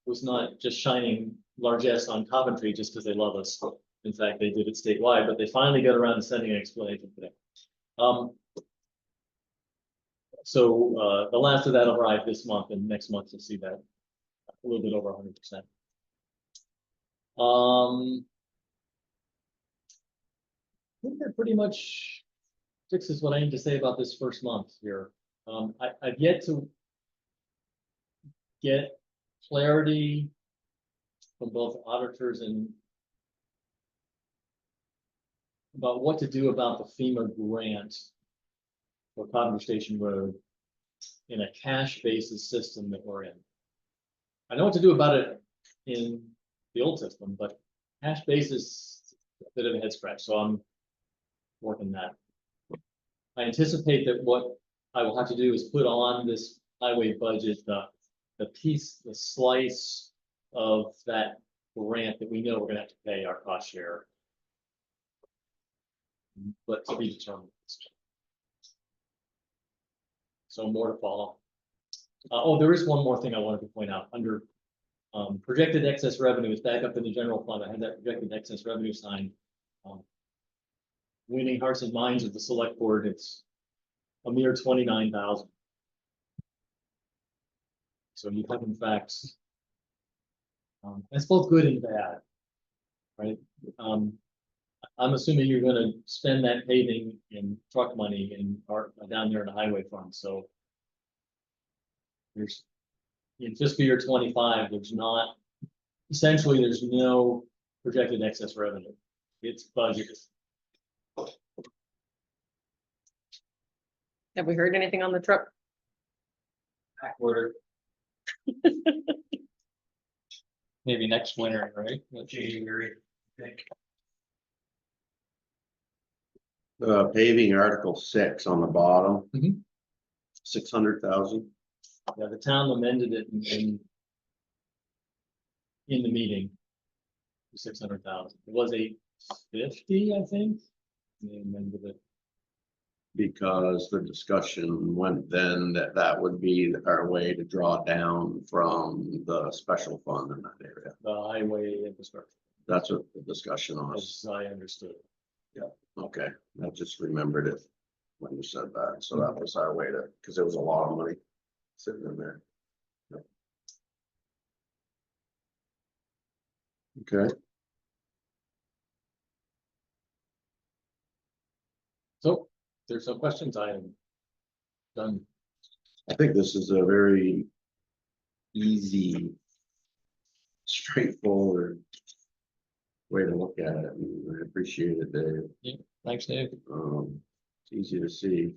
was not just shining largesse on Coventry just because they love us. In fact, they did it statewide, but they finally got around to sending an explanation today. So the last of that will arrive this month, and next month you'll see that a little bit over 100%. I think that pretty much fixes what I need to say about this first month here. I've yet to get clarity from both auditors and about what to do about the FEMA grant for Coventry Station Road in a cash basis system that we're in. I know what to do about it in the old system, but cash basis is a bit of a head scratch, so I'm working that. I anticipate that what I will have to do is put on this highway budget the slice of that grant that we know we're gonna have to pay our cost share. But to be determined. So more to follow. There is one more thing I wanted to point out, under projected excess revenue, is back up in the general fund, I had that projected excess revenue sign. Winning hearts and minds of the select board, it's a mere 29,000. So you have in fact, that's both good and bad, right? I'm assuming you're gonna spend that paving and truck money down there in the highway fund, so. There's, in fiscal year 25, there's no projected excess revenue. It's budgeted. Have we heard anything on the truck? Back order. Maybe next winter, right? January, I think. Paving Article 6 on the bottom. Mhm. 600,000. Yeah, the town amended it in the meeting. 600,000. It was 850, I think. They amended it. Because the discussion went then that would be our way to draw down from the special fund in that area. The highway infrastructure, That's what the discussion was. as I understood. Okay, I just remembered it when you said that. So that was our way to, because there was a lot of money sitting in there. Yep. Okay, So, if there's no questions, I am done. I think this is a very easy, straightforward way to look at it. And I appreciate it, Dave. Thanks, Dave. It's easy to see.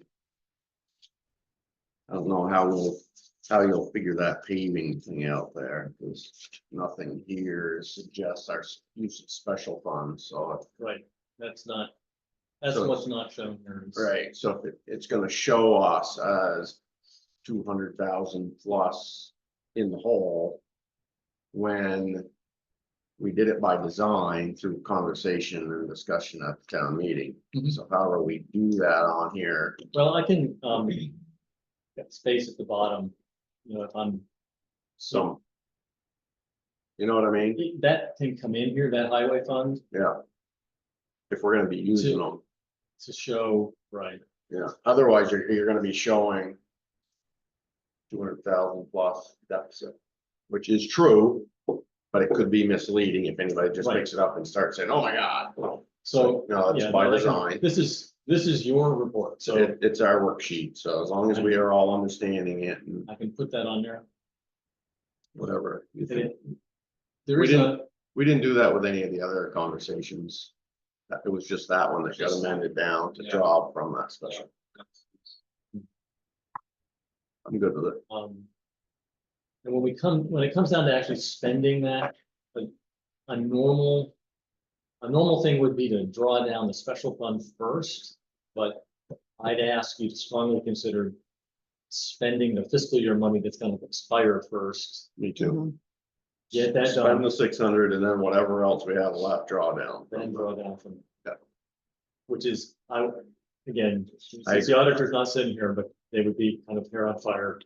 I don't know how you'll figure that paving thing out there, because nothing here suggests our use of special funds, so. Right, that's So- what's not shown here. Right, so if it's gonna show us as 200,000 plus in the hole. When we did it by design through conversation and discussion at the town meeting. Mhm. So however we do that on here, Well, I can, get space at the bottom, if I'm, so. You know what I mean? that can come in here, that highway fund, Yeah. If we're gonna be using them, to show, right, yeah, otherwise you're gonna be showing 200,000 plus deficit, which is true, but it could be misleading if anybody just Right. picks it up and starts saying, oh my God. so. No, it's yeah, by no, I can- design. This is your report, so It's our worksheet, so as long as we are all understanding it and I can put that on there. whatever. you think. There We is didn't- We didn't do that with any of the other conversations. It was just that one that got Just- amended down to yeah. draw from that special. I'm good with it. And when it comes down to actually spending that, a normal thing would be to draw down the special fund first, but I'd ask you to strongly consider spending the fiscal year money that's gonna expire first. Me too. Get that Spend done, the 600 and then whatever else we have left, draw down. then draw down from. Yeah. Which is, again, I since the auditor's not sitting here, but they would be kind of hair on fire.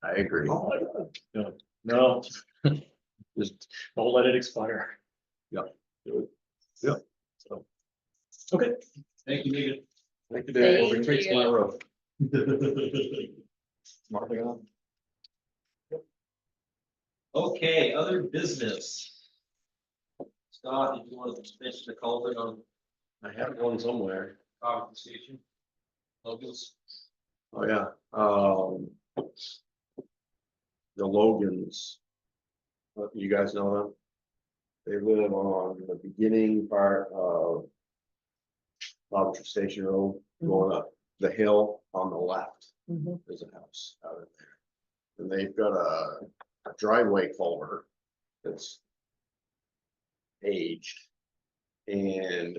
I agree. No, just don't let it expire. Yep. Do it. Yep. So, okay. Thank you, Megan. Thank you, Thank Dave. Retreats you. my road. Marking on. Okay, other business. Scott, if you want to finish the culvert on I have one somewhere. Covington Station. Logos. Oh, yeah. The Logans. You guys know them? They live on the beginning part of Coventry Station Road, going up the hill on the left. Mhm. There's a house out of there. And they've got a driveway culvert that's aged. And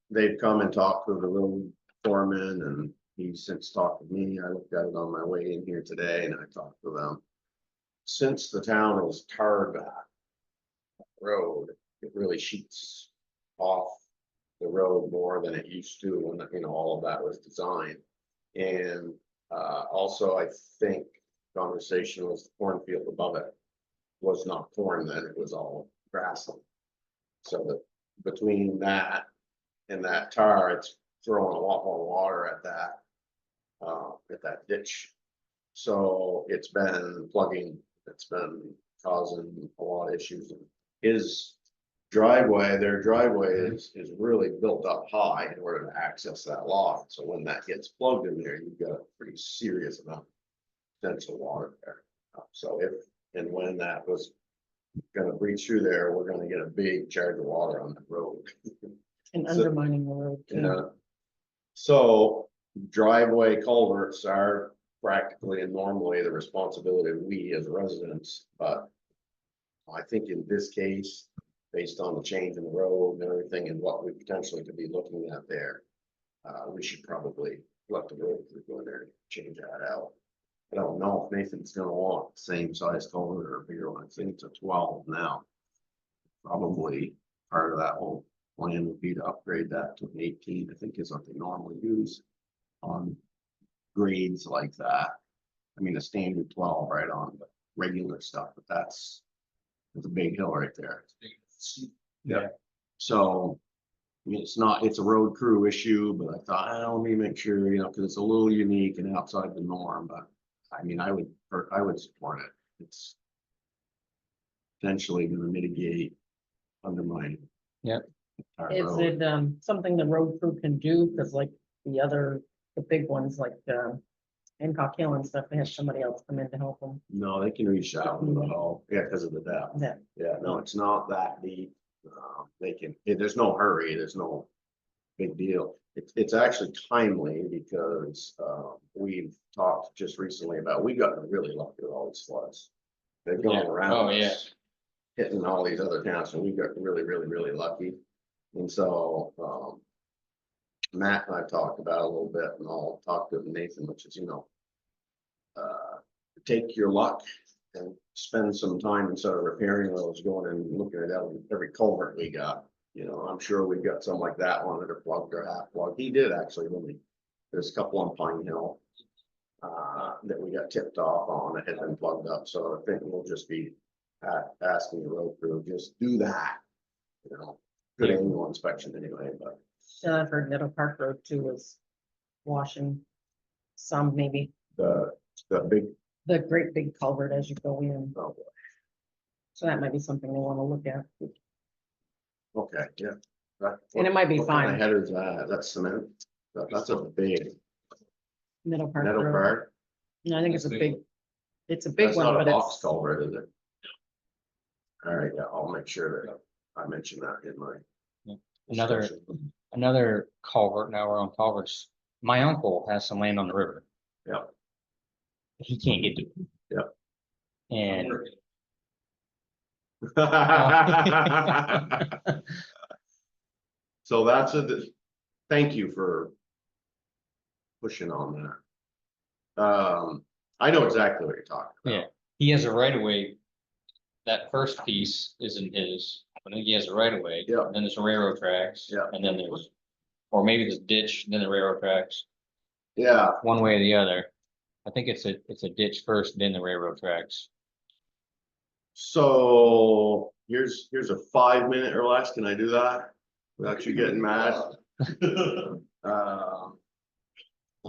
they've come and talked with the road foreman, and he's since talked to me. I looked at it on my way in here today and I talked to them. Since the town has tarred that road, it really sheets off the road more than it used to when, you know, all of that was designed. And, also, I think conversation was the cornfield above it was not corn then, it was all grassland. So that between that and that tar, it's throwing a lot more water at that ditch. So it's been plugging, it's been causing a lot of issues. His driveway, their driveway is really built up high in order to access that lot. So when that gets plugged in there, you've got a pretty serious amount of potential water there. So if and when that was gonna breach through there, we're gonna get a big charge of water on the road. And So- undermining the road too. Yeah. So driveway culverts are practically and normally the responsibility of we as residents, but I think in this case, based on the change in the road and everything and what we potentially could be looking at there, we should probably let the road crew go in there and change that out. I don't know if Nathan's gonna want the same size culvert or a bigger one. I think it's a 12 now. Probably part of that whole plan would be to upgrade that to an 18, I think is what they normally use on grades like that. I mean, a standard 12 right on the regular stuff, but that's a big hill right there. Yeah. So, I mean, it's a road crew issue, but I thought, let me make sure, you know, because it's a little unique and outside the norm, but I mean, I would support it. It's potentially gonna mitigate undermining. Yep. our Is road. it, something the road crew can do? Cause like the big ones like, Hancock Hill and stuff, they have somebody else come in to help them. No, they can reach out with it all, yeah, because of the depth. Yeah. Yeah, no, it's not that deep. There's no hurry, there's no big deal. It's actually timely because, we've talked just recently about, we got really lucky with all these floods. They've gone Yeah. around. Oh, us, yeah. Hitting all these other towns, and we got really lucky. And so, Matt and I talked about it a little bit, and I'll talk to Nathan, which is, you know, take your luck and spend some time instead of repairing those, going and looking at every culvert we got. You know, I'm sure we've got some like that one that are plugged or half plugged. He did actually, there's a couple on Pine Hill that we got tipped off on that had been plugged up. So I think we'll just be asking the road crew, just do that. You know, good annual inspection anyway, but Yeah, I've heard Middle Park Road too is washing some, maybe the big, the great big culvert as you go in. oh, So that might be something they wanna look at. okay, yeah. And it might be What kind of fine. headers that? That's cement? That's a big Middle Park metal Road. part. No, I think it's a big That's one, not a but box it's, culvert, is it? All right, yeah, I'll make sure that I mention that in my. Another, discussion. another culvert, now we're on culverts. My uncle has some land on the river. Yep. He can't get to it. Yep. And So thank you for pushing on that. I know exactly what you're talking about. Yeah, he has a right of way. That first piece isn't his, but then he has a right of way. Yeah. Then there's the railroad tracks. Yeah. And then there's, or maybe the ditch, then the railroad tracks, Yeah, one way or the other. I think it's a ditch first, then the railroad tracks. so here's a 5 minute or less. Can I do that? Without you getting mad?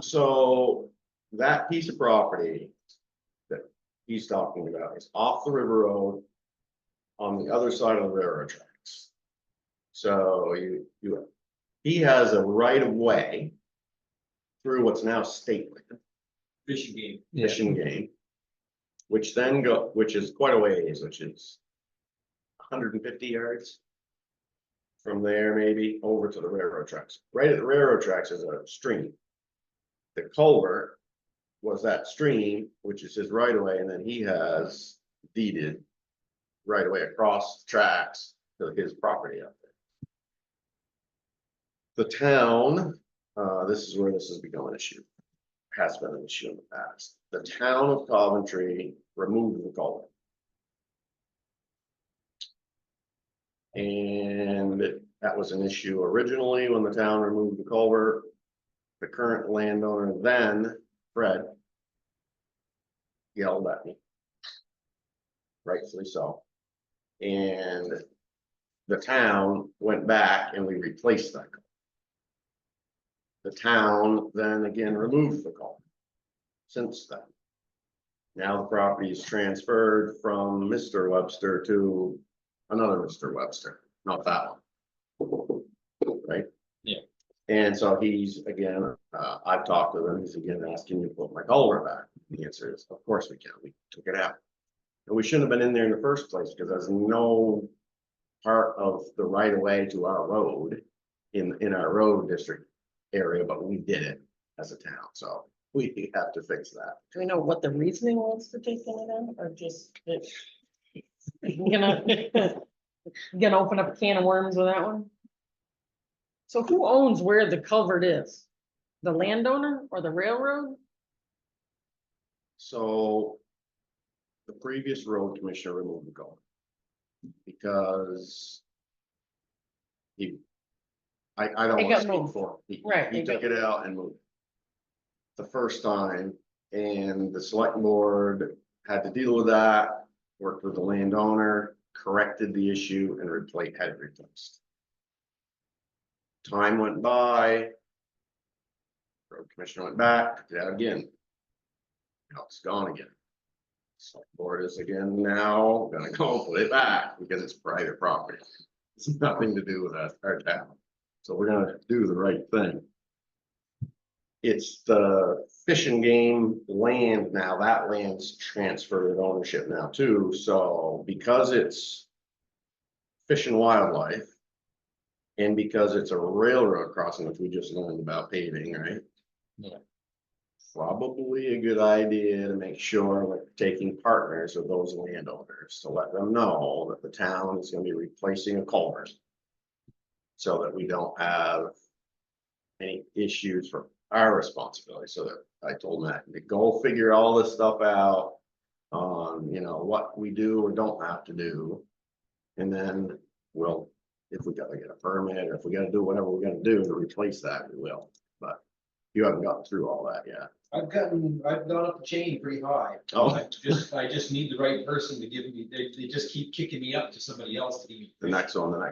So that piece of property that he's talking about is off the river road on the other side of the railroad tracks. So he has a right of way through what's now state land, Fishing game. fishing game, which is quite a ways, which is 150 yards from there, maybe over to the railroad tracks. Right at the railroad tracks is a stream. The culvert was that stream, which is his right of way, and then he has deeded right away across the tracks to his property up there. The town, this is where this has become an issue, has been an issue in the past. The town of Coventry removed the culvert. And that was an issue originally when the town removed the culvert. The current landowner then, Fred, yelled at me. Rightfully so. And the town went back and we replaced that culvert. The town then again removed the culvert since then. Now the property is transferred from Mr. Webster to another Mr. Webster, not that one. Right? Yeah. And so he's again, I've talked to him, he's again asking me to put my culvert back. The answer is, of course we can, we took it out. And we shouldn't have been in there in the first place, because there's no part of the right of way to our road in our road district area, but we did it as a town, so we have to fix that. Do we know what the reasoning was for taking it out, or just that? You know, you gonna open up a can of worms with that one? So who owns where the culvert is? The landowner or the railroad? So the previous road commissioner removed the culvert because I don't It want got to speak moved. for him. Right, He it took got- it out and moved the first time, and the select board had to deal with that, worked with the landowner, corrected the issue and had it replaced. Time went by. Road commissioner went back, took it out again. Now it's gone again. Select board is again now gonna go put it back because it's private property. It's nothing to do with us, our town. So we're gonna do the right thing. It's the Fish and Game land now, that land's transferred ownership now too, so because it's Fish and Wildlife. And because it's a railroad crossing, which we just learned about paving, right? Yeah. Probably a good idea to make sure we're taking partners with those landowners to let them know that the town is gonna be replacing a culvert. So that we don't have any issues for our responsibility, so that I told Matt to go figure all this stuff out. On, you know, what we do or don't have to do. And then we'll, if we gotta get a permit, or if we gotta do whatever we're gonna do to replace that, we will, but. You haven't gotten through all that yet. I've gone up the chain pretty high. Oh. I just need the right person to give me, they just keep kicking me up to somebody else to give me. The next one, okay,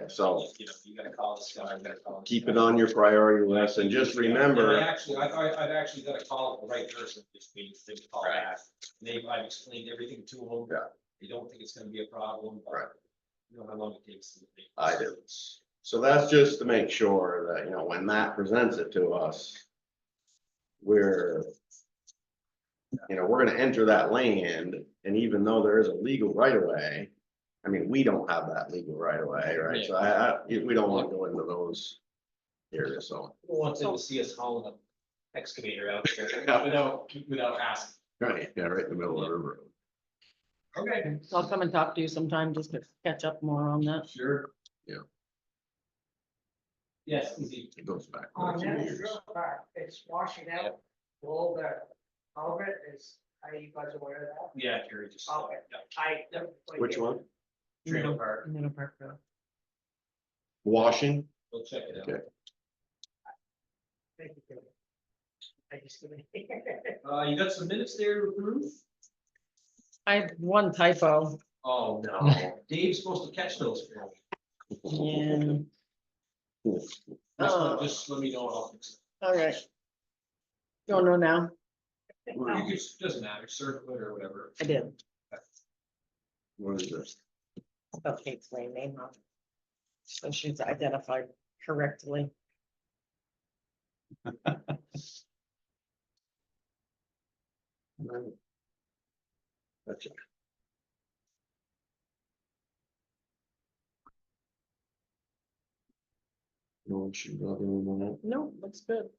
so You know, you gotta call this guy, you gotta call. this keep guy. it on your priority list and just Yeah, and remember. I've actually got to call the right person this week, to call Right. back. I've explained everything to them. Yeah. They don't think it's gonna be a problem, but Right. you know how long it takes. I do. So that's just to make sure that, you know, when Matt presents it to us. We're. You know, we're gonna enter that land, and even though there is a legal right of way. I mean, we don't have that legal right of way, right? So we don't wanna go into those. Areas, so. People want them to see us hauling an excavator out there without asking. Right, yeah, right in the middle of the road. Okay. So I'll come and talk to you sometime just to catch up more on that. Sure. Yeah. Yes, easy. It goes back. quite a On few that years. drill part, it's washing out all the culvert is, are you guys aware of that? Yeah, Carrie just. Okay. Yeah. Which one? Trailer park, Middle Park Road. Washing? we'll check it out. Okay. Thank you, Kevin. I just. You got some minutes there to approve? I have one typo. Oh, no. Dave's supposed to catch those for me. Yeah. Just let me know and I'll fix it. All right. You wanna know now? Doesn't matter, circle it or whatever. I did. What is this? Spell Kate's name wrong. So she's identified correctly. That's it. No, she got any more. No, looks good.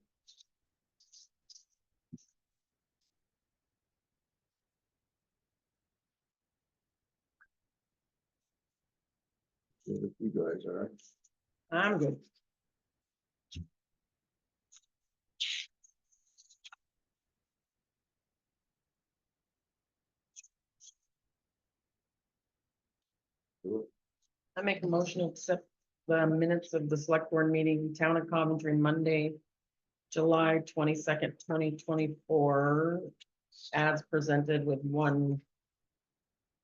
You guys are. I'm good. I make a motion to accept the minutes of the select board meeting, Town of Coventry, Monday, July 22nd, 2024, as presented with one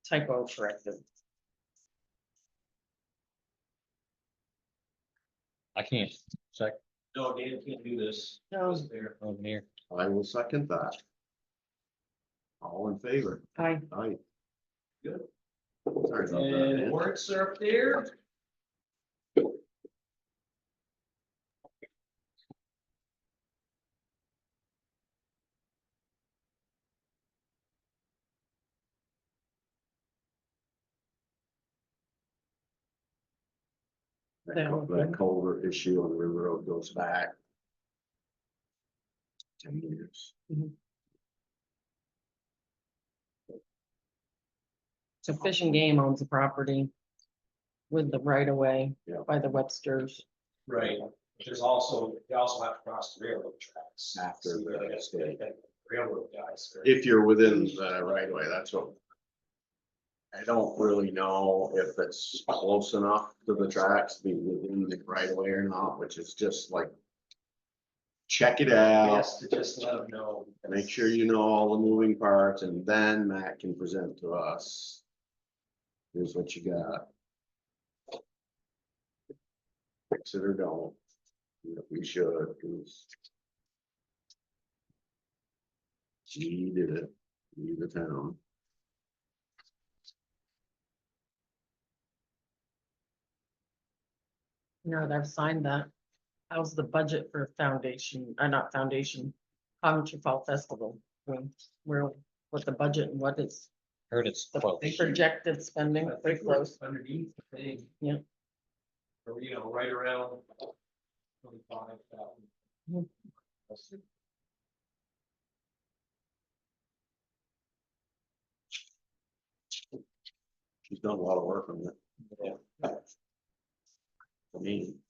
typo corrected. I can't, check No, Dan can't do this. No. Wasn't there. over here. I will second that. All in favor? Aye. Aye. Good. Sorry about that, And man. warrants are up there. That culvert issue on the river road goes back 10 years. So Fish and Game owns the property with the right of way Yeah. by the Websters. Right. There's also, you also have to cross the railroad tracks. After So the they- state. they- Railroad guys. are- If you're within the right of way, that's what. I don't really know if it's close enough to the tracks to be within the right of way or not, which is just like. Check it out, Yes, to just let them know. make sure you know all the moving parts, and then Matt can present to us. Here's what you got. Fix it or don't. We should, 'cause he did it, he the town. No, I've signed that. How's the budget for foundation, not foundation, Coventry Fall Festival? Where, what the budget and what is Heard it's the close. projected spending, I pretty think we're close. underneath the thing. Yeah. Or, you know, right around 25,000. Mhm. She's done a lot of work on it. Yeah. I mean.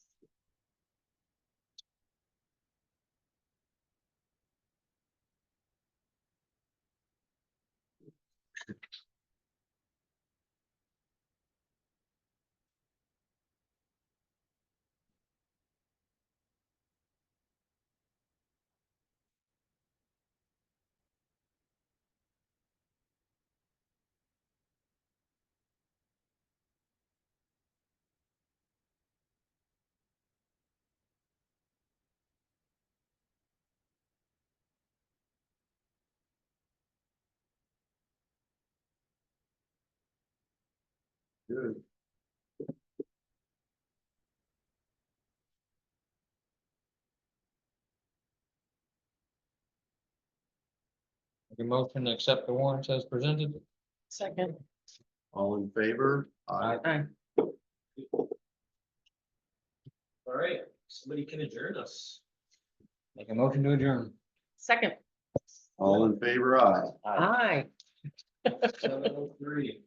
Good. Make a motion to accept the warrants as presented. Second. All in favor? Aye. Aye. All right, somebody can adjourn us. Make a motion to adjourn. Second. All in favor? Aye. Aye. 7:03.